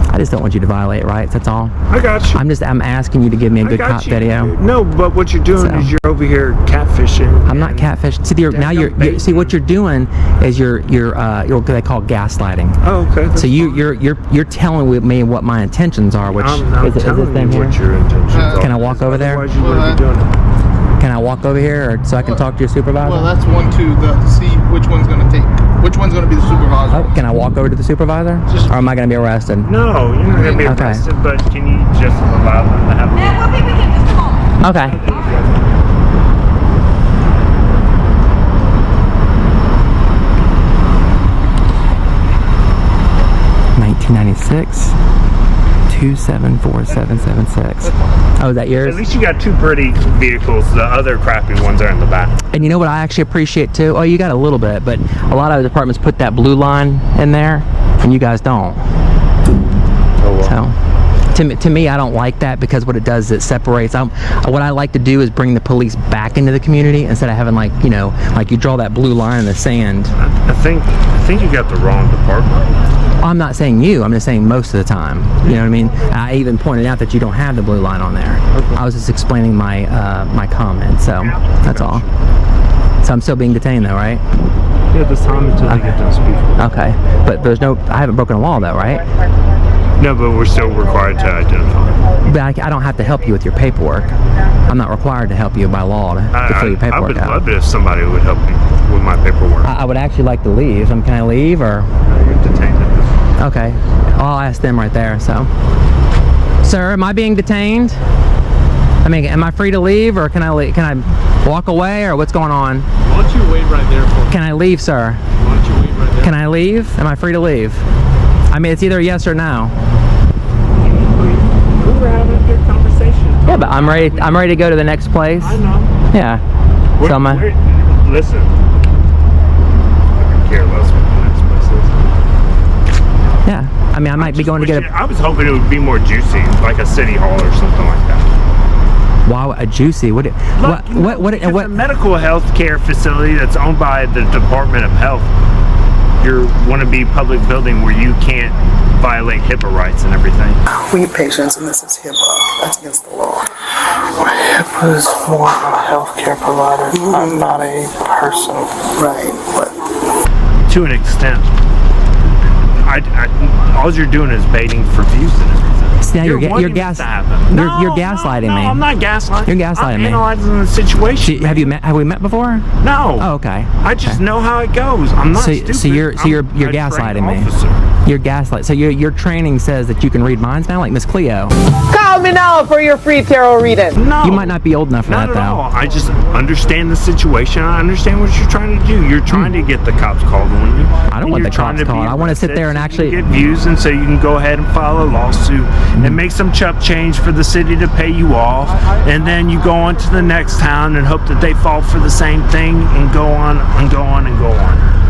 I just don't want you to violate rights, that's all. I got you. I'm asking you to give me a good cop video. No, but what you're doing is you're over here catfishing. I'm not catfishing. See, you're see what you're doing is you're what they call gaslighting. Oh, okay. So you're telling me what my intentions are, which I'm is telling this you what your intentions are. Can I walk over there? Otherwise you wouldn't be doing it. Can I walk over here, or so I can talk to your supervisor? Well, that's one to see which one's going to take. Which one's going to be the supervisor? Oh, can I walk over to the supervisor, or am I going to be arrested? No, you're not going to be arrested, but can you just allow them to have it? Yeah, we can just come on. Okay. 1996. 274776. Oh, is that yours? At least you got two pretty vehicles. The other crappy ones are in the back. And you know what I actually appreciate too? Oh, you got a little bit, but a lot of departments put that blue line in there, and you guys don't. Oh, well. So, to me, I don't like that because what it does is it separates. What I like to do is bring the police back into the community instead of having like you draw that blue line in the sand. I think you got the wrong department. I'm not saying you, I'm just saying most of the time. You know what I mean? I even pointed out that you don't have the blue line on there. Okay. I was just explaining my my comment, so that's all. So I'm still being detained though, right? Yeah, this time until they get done speaking. Okay, but I haven't broken a law though, right? No, but we're still required to identify. But I don't have to help you with your paperwork. I'm not required to help you by law to fill your paperwork out. I would love it if somebody would help me with my paperwork. I would actually like to leave. Can I leave or? You're detained at this point. Okay, I'll ask them right there. So, sir, am I being detained? I mean, am I free to leave, or can I walk away, or what's going on? Why don't you wait right there for me? Can I leave, sir? Why don't you wait right there? Can I leave? Am I free to leave? I mean, it's either yes or no. We were having a good conversation. Yeah, but I'm ready to go to the next place. I know. Yeah. Listen. I could care less what the next place is. Yeah. I mean, I might be going to get a... I was hoping it would be more juicy, like a city hall or something like that. Wow, a juicy? What? It's a medical health care facility that's owned by the Department of Health. You want to be public building where you can't violate HIPAA rights and everything. We patients, and this is HIPAA. That's against the law. HIPAA is more of a healthcare provider. I'm not a person. Right, but to an extent. All you're doing is baiting for views and everything. See, now you're gaslighting me. No, I'm not gaslighting. You're gaslighting me. I'm analyzing the situation. Have we met before? No. Oh, okay. I just know how it goes. I'm not stupid. So you're gaslighting me. You're gaslighting. So your training says that you can read minds now, like Miss Cleo. Call me now for your free tarot reading. No. You might not be old enough for not that though. At all. I just understand the situation. I understand what you're trying to do. You're trying to get the cops called on you. I don't want the cops called. I want to sit there and actually get views, and so you can go ahead and file a lawsuit and make some chump change for the city to pay you off, and then you go on to the next town and hope that they fall for the same thing, and go on and go on and go on.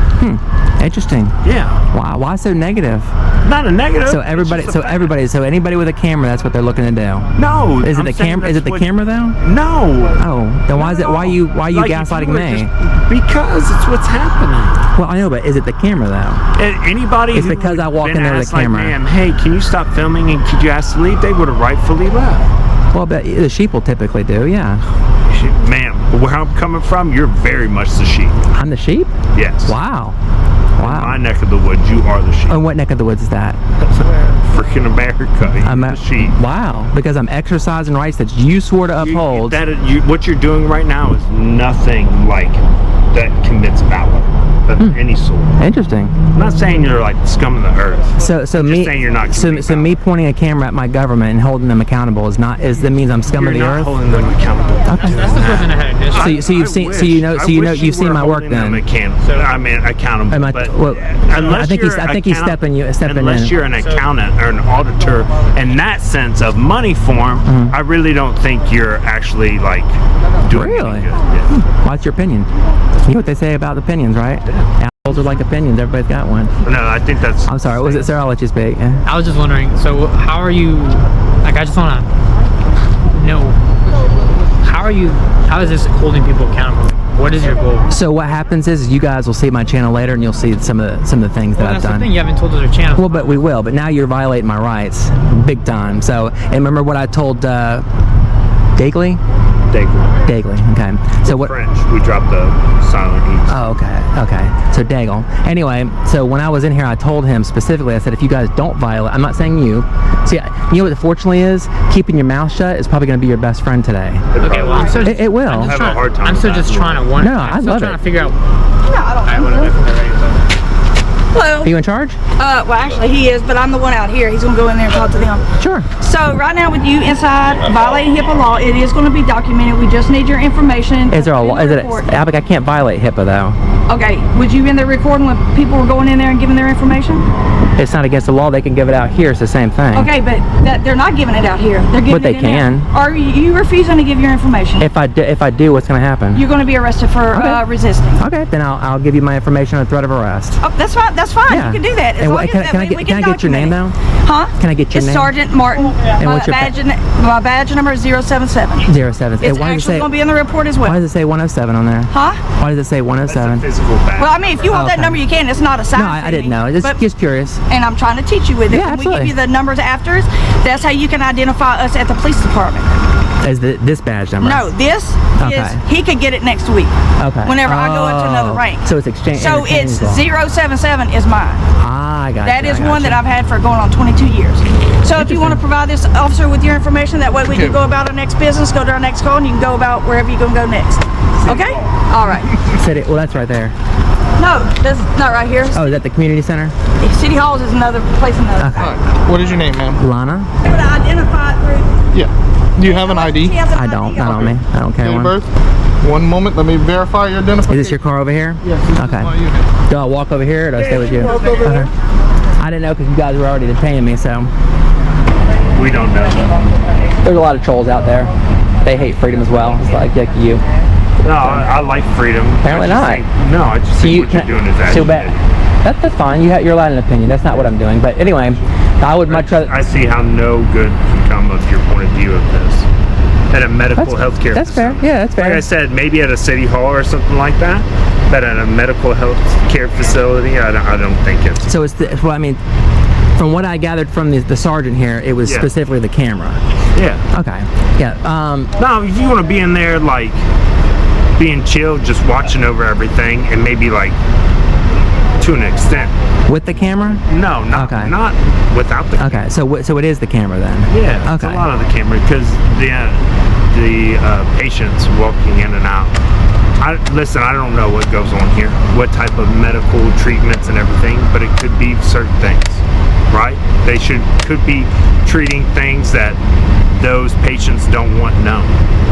Interesting. Yeah. Wow. Why so negative? Not a negative. So anybody with a camera, that's what they're looking to do. No. Is it the camera? Is it the camera though? No. Oh, then why is it? Why are you gaslighting me? Because it's what's happening. Well, I know, but is it the camera though? Anybody? It's because I walk in there with the camera. Like, ma'am, hey, can you stop filming and could you ask to leave? They would have rightfully left. Well, but the sheep will typically do, yeah. Ma'am, where I'm coming from, you're very much the sheep. I'm the sheep? Yes. Wow. In my neck of the woods, you are the sheep. Oh, what neck of the woods is that? Freaking America. I'm the sheep. Wow. Because I'm exercising rights that you swore to uphold. What you're doing right now is nothing like that commits valor. of any sort. Interesting. I'm not saying you're like the scum of the earth. So I'm me just saying you're not. So me pointing a camera at my government and holding them accountable that means I'm scum of the earth. Holding them accountable. Okay. That's the person I had an issue. You've seen my work then. Accountable. But I think he's stepping in. Unless you're an accountant or an auditor, in that sense of money form, I really don't think you're actually like doing any good. Yeah. What's your opinion? You know what they say about opinions, right? Yeah. Assholes are like opinions. Everybody's got one. No, I think that's. I'm sorry. Was it, sir? I'll let you speak. Yeah. I was just wondering. So, how are you? Like, I just want to know. How is this holding people accountable? What is your goal? So what happens is you guys will see my channel later, and you'll see some of the things that I've done. That's the thing. You haven't told us your channel. Well, but we will. But now you're violating my rights, big time. So, and remember what I told Dagley? Dagley. Okay. So what? French. We dropped the silent E. Oh, okay. So Daigle. Anyway, so when I was in here, I told him specifically. I said, if you guys don't violate, I'm not saying you. See, you know what? Fortunately, is keeping your mouth shut is probably going to be your best friend today. Okay. Well, I'm so. It will. I'm still just trying to wonder. No, I love it. I'm still trying to figure out. No, I don't. Hello. Are you in charge? Well, actually, he is, but I'm the one out here. He's going to go in there and talk to them. Sure. So, right now, with you inside violating HIPAA law, it is going to be documented. We just need your information. Is there a law? I can't violate HIPAA, though. Okay. Was you in there recording when people were going in there and giving their information? It's not against the law. They can give it out here. It's the same thing. Okay, but they're not giving it out here. They're giving But they it in can. there. Are you refusing to give your information? If I do, what's going to happen? You're going to be arrested for resisting. Okay, then I'll give you my information on threat of arrest. Oh, that's fine. That's fine. Yeah. You can do that. As long as can I get your name now? Huh? Can I get your it's name? Sergeant Martin. And what's your my badge number is 077. 07. It's actually going to be in the report as well. Why does it say 107 on there? Huh? Why does it say 107? Well, I mean, if you want that number, you can. It's not a sign. No, I didn't know. Just curious. And I'm trying to teach you with it. Yeah, When we give you the numbers after, that's how you can identify us at the police department. Is this badge number? No, this is, he could get it next week. Okay. Whenever I go into another rank. So it's exchange. So it's 077 is mine. I got That is one that I've had for going on 22 years. So if you want to provide this officer with your information, that way we can go about our next business, go to our next call, and you can go about wherever you're going to go next. Okay? All right. Well, that's right there. No, that's not right here. Oh, is that the community center? City Halls is another place. Okay. What is your name, ma'am? Lana? Would I identify it through? Yeah. Do you have an ID? I don't. Not on me. I don't carry one. Birth? One moment. Let me verify your identification. Is this your car over here? Yes. Okay. Do I walk over here or do I stay with you? Walk over here. I didn't know because you guys were already detaining me, so. We don't know. There's a lot of trolls out there. They hate freedom as well. It's like you. No, I like freedom. Apparently not. I just think what you're doing is too bad. That's fine. You're allowed an opinion. That's not what I'm doing. But anyway, I would much rather. I see how no good can come of your point of view of this. At a medical healthcare. That's fair. Yeah, that's fair. Like I said, maybe at a city hall or something like that. But at a medical health care facility, I don't think it's. So well, I mean, from what I gathered from the sergeant here, it was specifically the camera. Yeah. Okay. Yeah. No, if you want to be in there like being chill, just watching over everything, and maybe like to an extent. With the camera? No, not without the camera. Okay, so it is the camera then? Yeah, okay. It's a lot of the camera because the patients walking in and out. Listen, I don't know what goes on here, what type of medical treatments and everything, but it could be certain things, right? They could be treating things that those patients don't want known,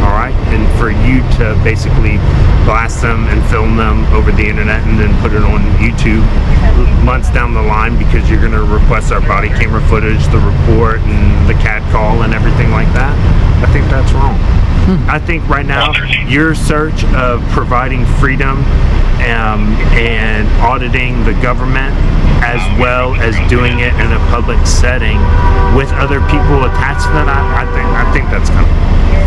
all right? And for you to basically blast them and film them over the internet and then put it on YouTube months down the line because you're going to request our body camera footage, the report, and the CAD call and everything like that, I think that's wrong. I think right now your search of providing freedom and auditing the government as well as doing it in a public setting with other people attached to that, I think that's kind of.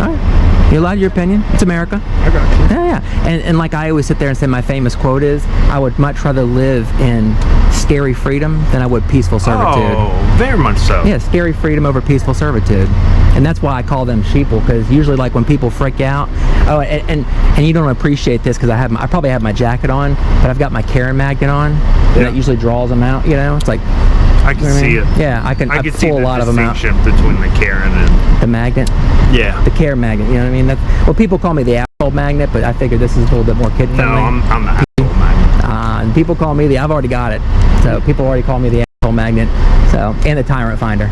All right. You're allowed your opinion. It's America. I got you. Yeah. And like I always sit there and say my famous quote is, I would much rather live in scary freedom than I would peaceful servitude. Oh, very much so. Yeah, scary freedom over peaceful servitude. And that's why I call them sheeple, because usually like when people freak out, and you don't appreciate this because I probably have my jacket on, but I've got my Karen magnet on, and that usually draws them out, you know? It's like, I can see it. Yeah, I can see pull a lot of them out. The distinction between the Karen and the magnet. Yeah. The Karen magnet, you know what I mean? Well, people call me the asshole magnet, but I figured this is a little bit more kid friendly. No, I'm the asshole magnet. and people call me I've already got it. So people already call me the asshole magnet. So, and the tyrant finder,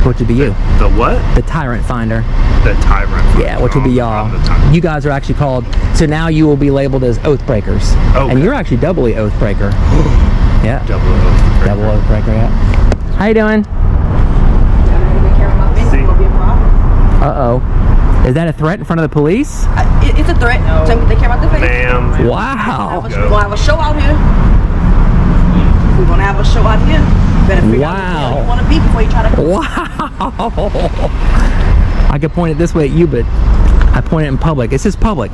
which would be you. The what? The tyrant finder. The tyrant finder. Yeah, which would be y'all. You guys are actually called, so now you will be labeled as oath breakers. Okay. And you're actually doubly oath breaker. Yeah. Double oath breaker, yeah. How you doing? Uh-oh. Is that a threat in front of the police? It's a threat. So they care about the face. Ma'am. Wow. We'll have a show out here. We're going to have a show out here. You better figure out where you want to be before you try to... Wow. I could point it this way at you, but I point it in public. This is public.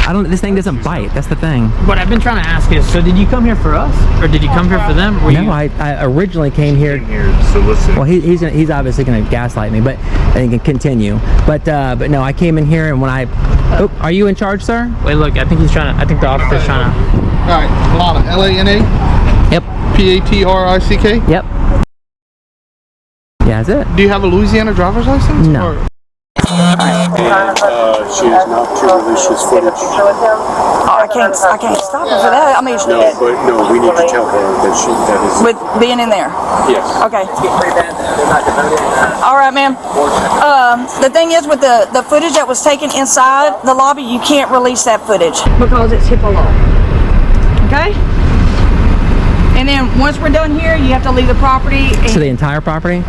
This thing doesn't bite. That's the thing. What I've been trying to ask is, so did you come here for us? Or did you come here for them? No, I originally came here to solicit. Well, he's obviously going to gaslight me, but he can continue. But no, I came in here and when I... Oh, are you in charge, sir? Wait, look, I think he's trying to... I think the officer's trying to... Alright, Lana, L-A-N-A? Yep. P-A-T-R-I-C-K? Yep. Yeah, that's it. Do you have a Louisiana driver's license? No. She is not to release this footage. Oh, I can't stop her for that. I mean, No, we need to tell her that is... With being in there? Yes. Okay. All right, ma'am. The thing is, with the footage that was taken inside the lobby, you can't release that footage because it's HIPAA law. Okay? And then once we're done here, you have to leave the property. So the entire property?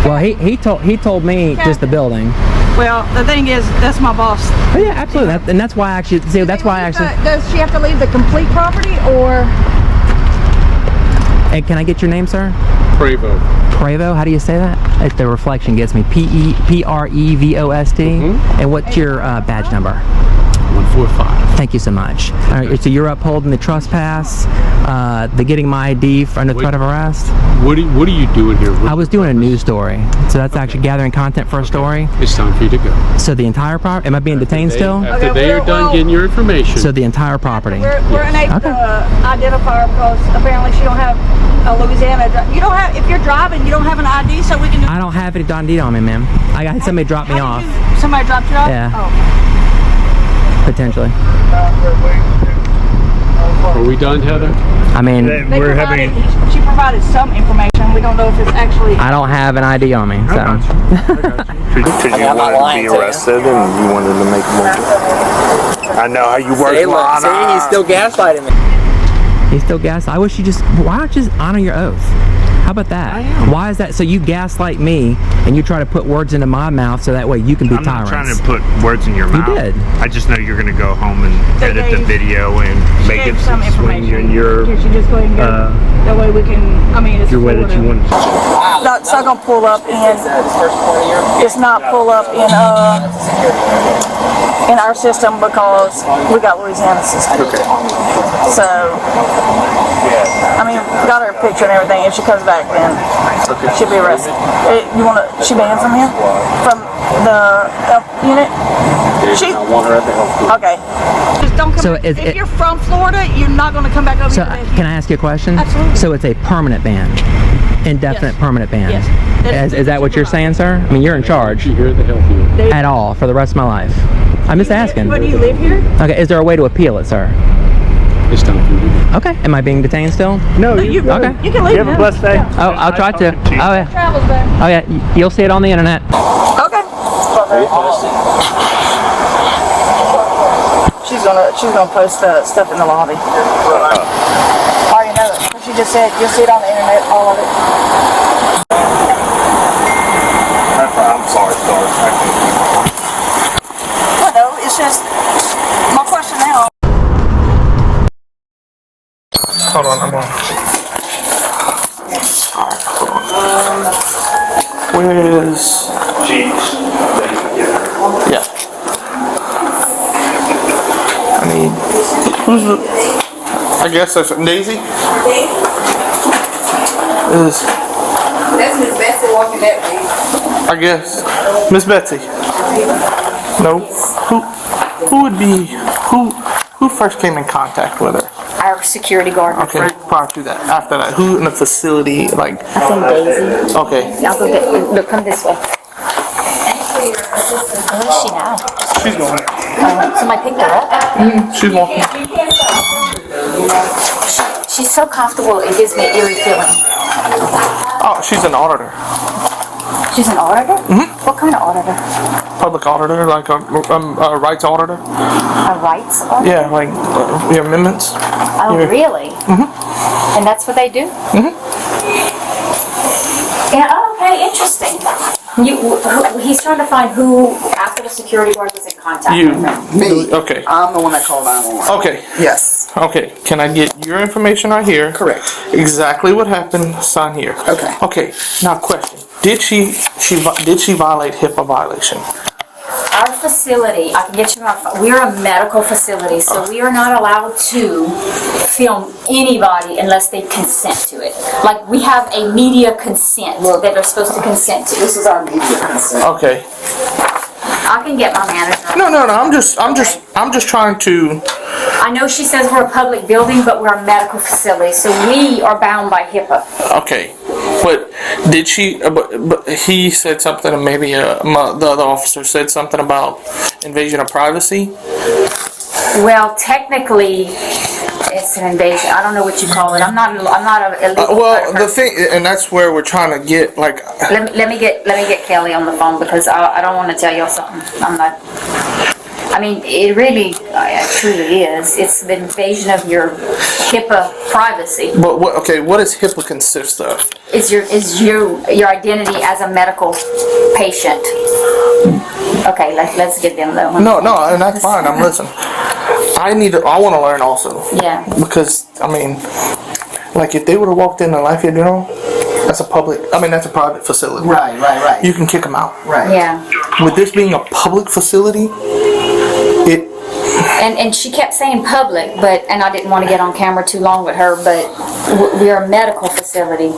Well, he told me just the building. Well, the thing is, that's my boss. Oh, yeah, absolutely. And that's why I actually... See, that's why I actually... Does she have to leave the complete property, or... Hey, can I get your name, sir? Prevo. Prevo? How do you say that? The reflection gets me. P-E-P-R-E-V-O-S-T. And what's your badge number? 145. Thank you so much. All right, so you're upholding the trespass, the getting my ID under threat of arrest. What are you doing here? I was doing a news story, so that's actually gathering content for a story. It's time for you to go. So the entire property, am I being detained still? After they are done getting your information. So the entire property. We're unable to identify her because apparently she don't have a Louisiana. You don't have, if you're driving, you don't have an ID, so we can. I don't have any ID on me, ma'am. I got somebody drop me off. Somebody dropped you off? Yeah. Oh. Potentially. Are we done, Heather? I mean, She provided some information. We don't know if it's actually. I don't have an ID on me, so. Because you wanted to be arrested and you wanted to make more. I know how you work, Lana. See, he's still gaslighting me. He's still gaslighting. I wish you just. Why don't you just honor your oath? How about that? Why is that? So you gaslight me and you try to put words into my mouth so that way you can be tyrants. I'm not trying to put words in your mouth. You did. I just know you're going to go home and edit the video and make it some information. in your Can she just go ahead and go? That way we can. I mean, it's your way that you want. No, it's not gonna pull up in. It's not pull up in our system because we got Louisiana system. Okay. So, I mean, got her picture and everything. If she comes back, then she'll be arrested. You want to? She banned from here, from the unit. She. Okay. Just don't come. So back. If you're from Florida, you're not going to come back over So here. can I ask you a question? Absolutely. So it's a permanent ban, indefinite permanent ban. Yes. Is that what you're saying, sir? I mean, you're in charge. At all for the rest of my life. I'm just asking. But do you live here? Okay. Is there a way to appeal it, sir? It's time for you to go. Okay. Am I being detained still? No. Okay. You can leave. You have a blessed day. Oh, I'll try to. Oh yeah. Travels there. Oh yeah. You'll see it on the internet. Okay. She's gonna post the stuff in the lobby. I already know it. She just said you'll see it on the internet, all of it. I'm sorry. No, it's just my question now. Hold on, I'm on. Where is... Yeah. I mean, who's the... I guess that's Daisy? That's Miss Betsy walking that way. I guess. Miss Betsy. No. Who would be... Who first came in contact with her? Our security guard in Okay, front. prior to that, after that, who in the facility, like... I think Daisy. Okay. I'll go get, look, come this way. Where is she now? She's going. Somebody picked her up? She's walking. She's so comfortable, it gives me an eerie feeling. Oh, she's an auditor. She's an auditor? Mm-hmm. What kind of auditor? Public auditor, like a rights auditor. A rights auditor? Yeah, like your amendments. Oh, really? Mm-hmm. And that's what they do? Mm-hmm. Yeah, okay, interesting. He's trying to find who, after the security guard was in contact with him. Me. Okay. I'm the one that called 911. Okay. Yes. Okay. Can I get your information right here? Correct. Exactly what happened. Sign here. Okay. Okay. Now, question: did she violate HIPAA violation? Our facility, I can get you my, we're a medical facility, so we are not allowed to film anybody unless they consent to it. Like, we have a media consent that they're supposed to consent to. This is our media consent. Okay. I can get my manager. No. I'm just trying to. I know she says we're a public building, but we're a medical facility, so we are bound by HIPAA. Okay. But did she? But he said something, and maybe the other officer said something about invasion of privacy. Well, technically, it's an invasion. I don't know what you call it. I'm not a illegal well, the thing, and that's where we're trying to get like. Let me get Kelly on the phone because I don't want to tell y'all something. I'm not. I mean, it really, truly is. It's the invasion of your HIPAA privacy. But what does HIPAA consist of? Is your identity as a medical patient. Okay, let's get them though. No, and that's fine. I'm listening. I want to learn also. Yeah. Because I mean, like if they would have walked into Lafayette, that's a private facility. Right. You can kick them out. Right. Yeah. With this being a public facility, it. And she kept saying public, and I didn't want to get on camera too long with her, but we're a medical facility.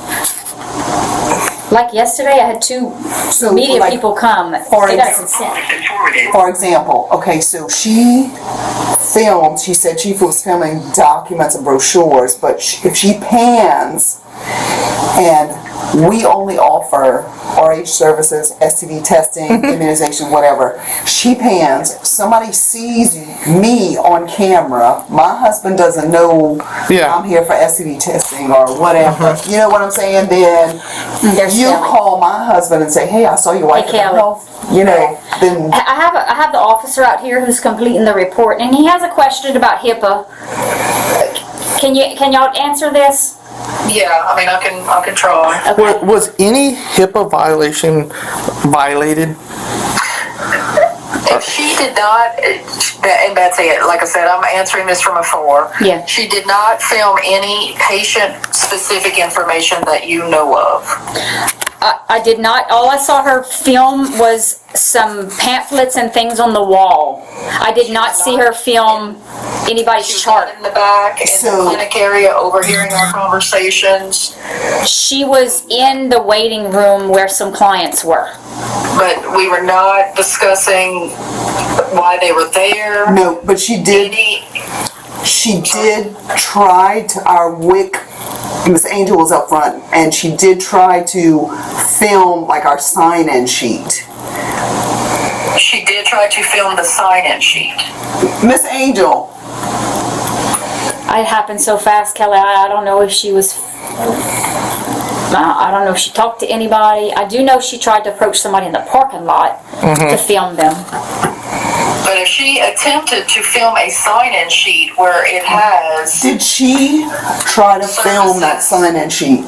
Like yesterday, I had two media people come. They got consent. For example, okay, so she said she was filming documents and brochures, but if she pans and we only offer RH services, STD testing, immunization, whatever. She pans, somebody sees me on camera, my husband doesn't know I'm here for STD testing or whatever. You know what I'm saying? Then you call my husband and say, hey, I saw your wife at the health. You know, then I have the officer out here who's completing the report, and he has a question about HIPAA. Can y'all answer this? Yeah, I mean, I can try. Okay. Was any HIPAA violation violated? If she did not, and that's it, like I said, I'm answering this from afar. Yeah. She did not film any patient-specific information that you know of. I did not. All I saw her film was some pamphlets and things on the wall. I did not see her film anybody's chart. In the back, in the clinic area, overhearing our conversations. She was in the waiting room where some clients were. But we were not discussing why they were there. No, but she did. She did try to. Our WIC, Miss Angel was up front, and she did try to film like our sign-in sheet. She did try to film the sign-in sheet. Miss Angel. It happened so fast, Kelly. I don't know if she was. I don't know if she talked to anybody. I do know she tried to approach somebody in the parking lot to film them. But if she attempted to film a sign-in sheet where it has... Did she try to film that sign-in sheet?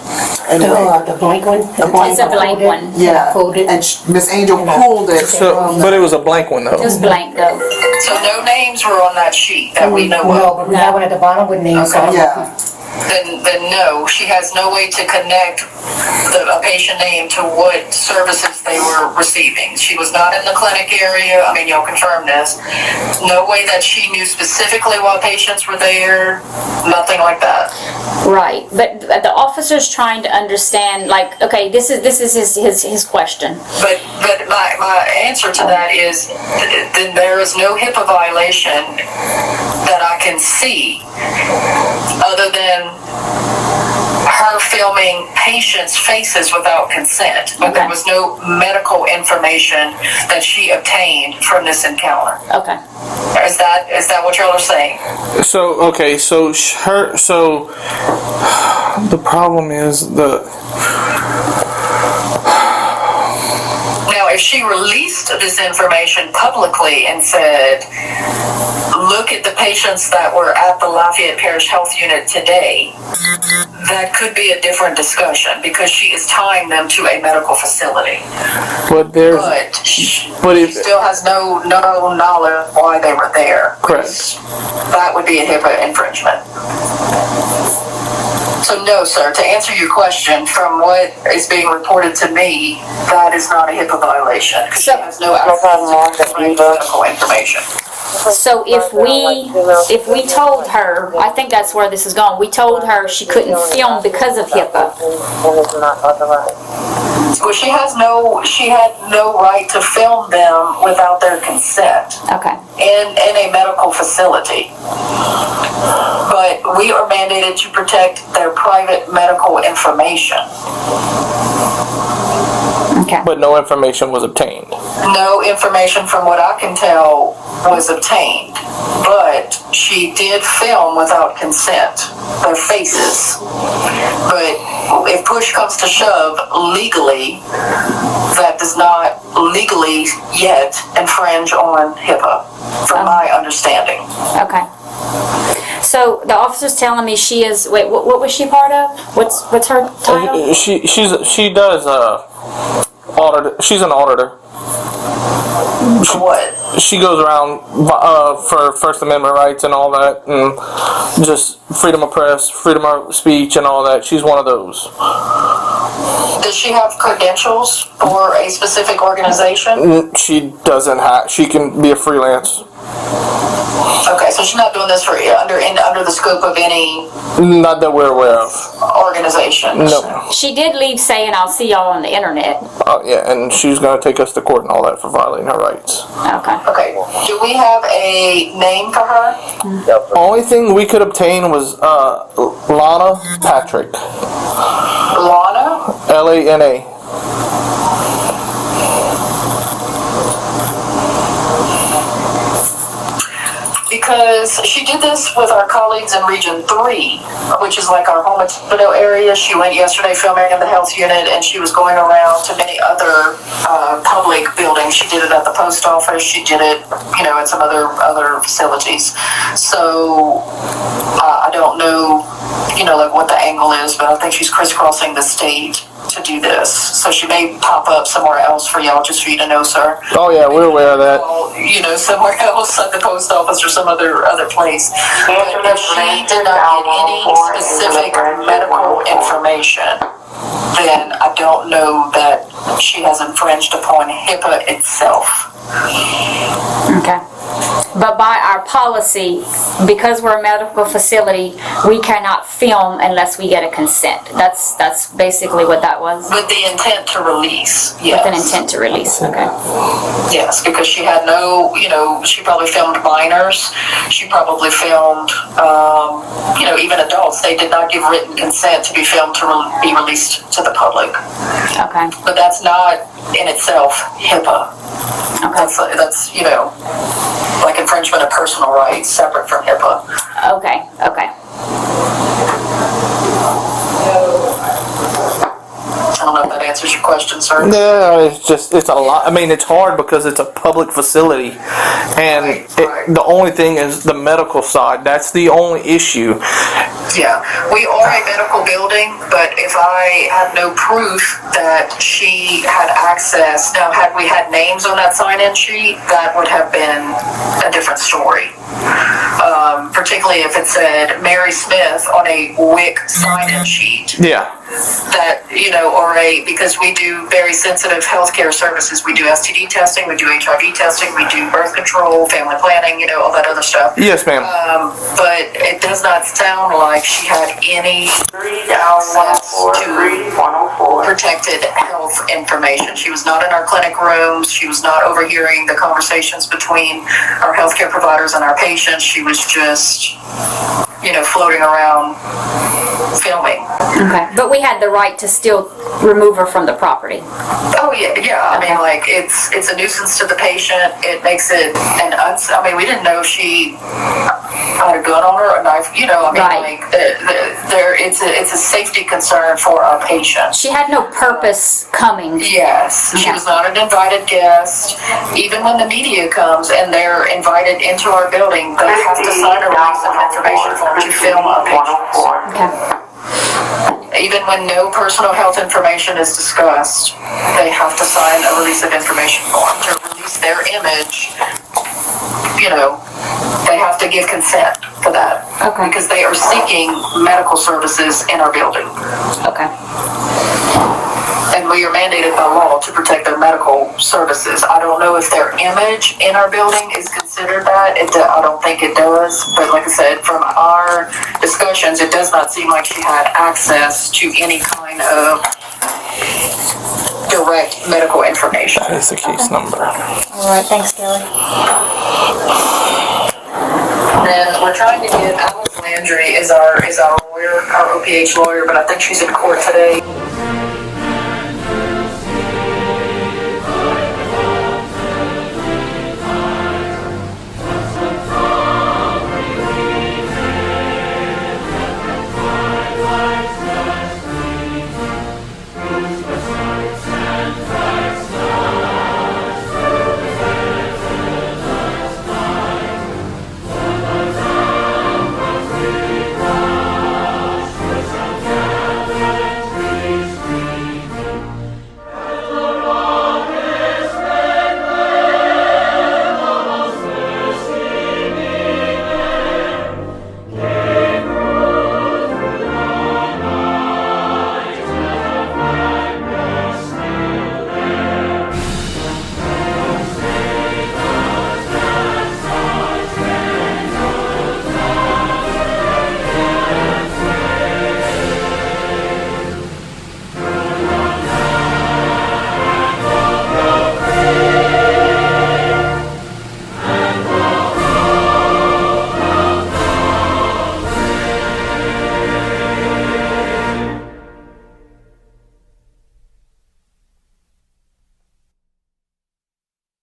The blank one? It's a blank one. Yeah, and Miss Angel pulled it. But it was a blank one, though. It was blank, though. So no names were on that sheet that we know of? No, but that one at the bottom with names on it. Yeah. Then no, she has no way to connect a patient name to what services they were receiving. She was not in the clinic area. I mean, you'll confirm this. No way that she knew specifically what patients were there. Nothing like that. Right, but the officer's trying to understand. Like, okay, this is his question. But my answer to that is then there is no HIPAA violation that I can see other than her filming patients' faces without consent. But there was no medical information that she obtained from this encounter. Okay. Is that what y'all are saying? So okay, so the problem is Now, if she released this information publicly and said, look at the patients that were at the Lafayette Parish Health Unit today, that could be a different discussion because she is tying them to a medical facility. But she still has no knowledge why they were there. Correct. That would be a HIPAA infringement. So no, sir, to answer your question, from what is being reported to me, that is not a HIPAA violation because she has no access to medical information. So if we told her, I think that's where this is going, we told her she couldn't film because of HIPAA. Well, she had no right to film them without their consent. Okay. In a medical facility. But we are mandated to protect their private medical information. Okay. But no information was obtained. No information, from what I can tell, was obtained. But she did film without consent, their faces. But if push comes to shove, legally, that does not legally yet infringe on HIPAA, from my understanding. Okay. So the officer's telling me she is. Wait, what was she part of? What's her title? She does auditor. She's an auditor. What? She goes around for First Amendment rights and all that, and just freedom of press, freedom of speech, and all that. She's one of those. Does she have credentials for a specific organization? She doesn't have. She can be a freelance. Okay, so she's not doing this for under the scope of any. Not that we're aware of. Organization. No. She did leave saying, "I'll see y'all on the internet." Oh yeah, and she's gonna take us to court and all that for violating her rights. Okay. Okay. Do we have a name for her? The only thing we could obtain was Lana Patrick. Lana? Lana. Because she did this with our colleagues in Region 3, which is like our home Godeaux area. She went yesterday filming in the health unit, and she was going around to many other public buildings. She did it at the post office. She did it, at some other facilities. So I don't know, like what the angle is, but I think she's crisscrossing the state to do this. So she may pop up somewhere else for y'all, just for you to know, sir. Oh yeah, we're aware of that. Somewhere else at the post office or some other place. But if she did not get any specific medical information, then I don't know that she has infringed upon HIPAA itself. Okay. But by our policy, because we're a medical facility, we cannot film unless we get a consent. That's basically what that was. With the intent to release, yes. With an intent to release, okay. Yes, because she had no, she probably filmed minors. She probably filmed, even adults. They did not give written consent to be filmed to be released to the public. Okay. But that's not in itself HIPAA. Okay. That's like infringement of personal rights, separate from HIPAA. Okay. I don't know if that answers your question, sir. No, it's a lot. I mean, it's hard because it's a public facility, and the only thing is the medical side. That's the only issue. Yeah, we are a medical building, but if I had no proof that she had access, now had we had names on that sign-in sheet, that would have been a different story. Particularly if it said Mary Smith on a WIC sign-in sheet. Yeah. That, because we do very sensitive healthcare services. We do STD testing, we do HIV testing, we do birth control, family planning, all that other stuff. Yes, ma'am. But it does not sound like she had any access to protected health information. She was not in our clinic rooms. She was not overhearing the conversations between our healthcare providers and our patients. She was just, floating around filming. Okay, but we had the right to still remove her from the property. Oh yeah. I mean, like it's a nuisance to the patient. It makes it I mean, we didn't know if she had a gun on her or a knife. You know, I mean, Right. like it's a safety concern for our patient. She had no purpose coming. Yes, she was not an invited guest. Even when the media comes and they're invited into our building, they have to sign a release of information form to film our patients. Okay. Even when no personal health information is discussed, they have to sign a release of information form to release their image. You know, they have to give consent for that. Okay. Because they are seeking medical services in our building. Okay. And we are mandated by law to protect their medical services. I don't know if their image in our building is considered that. I don't think it does. But like I said, from our discussions, it does not seem like she had access to any kind of direct medical information. That is the case number. All right, thanks, Kelly. Then we're trying to get Alice Landry is our lawyer, our OPH lawyer, but I think she's in court today.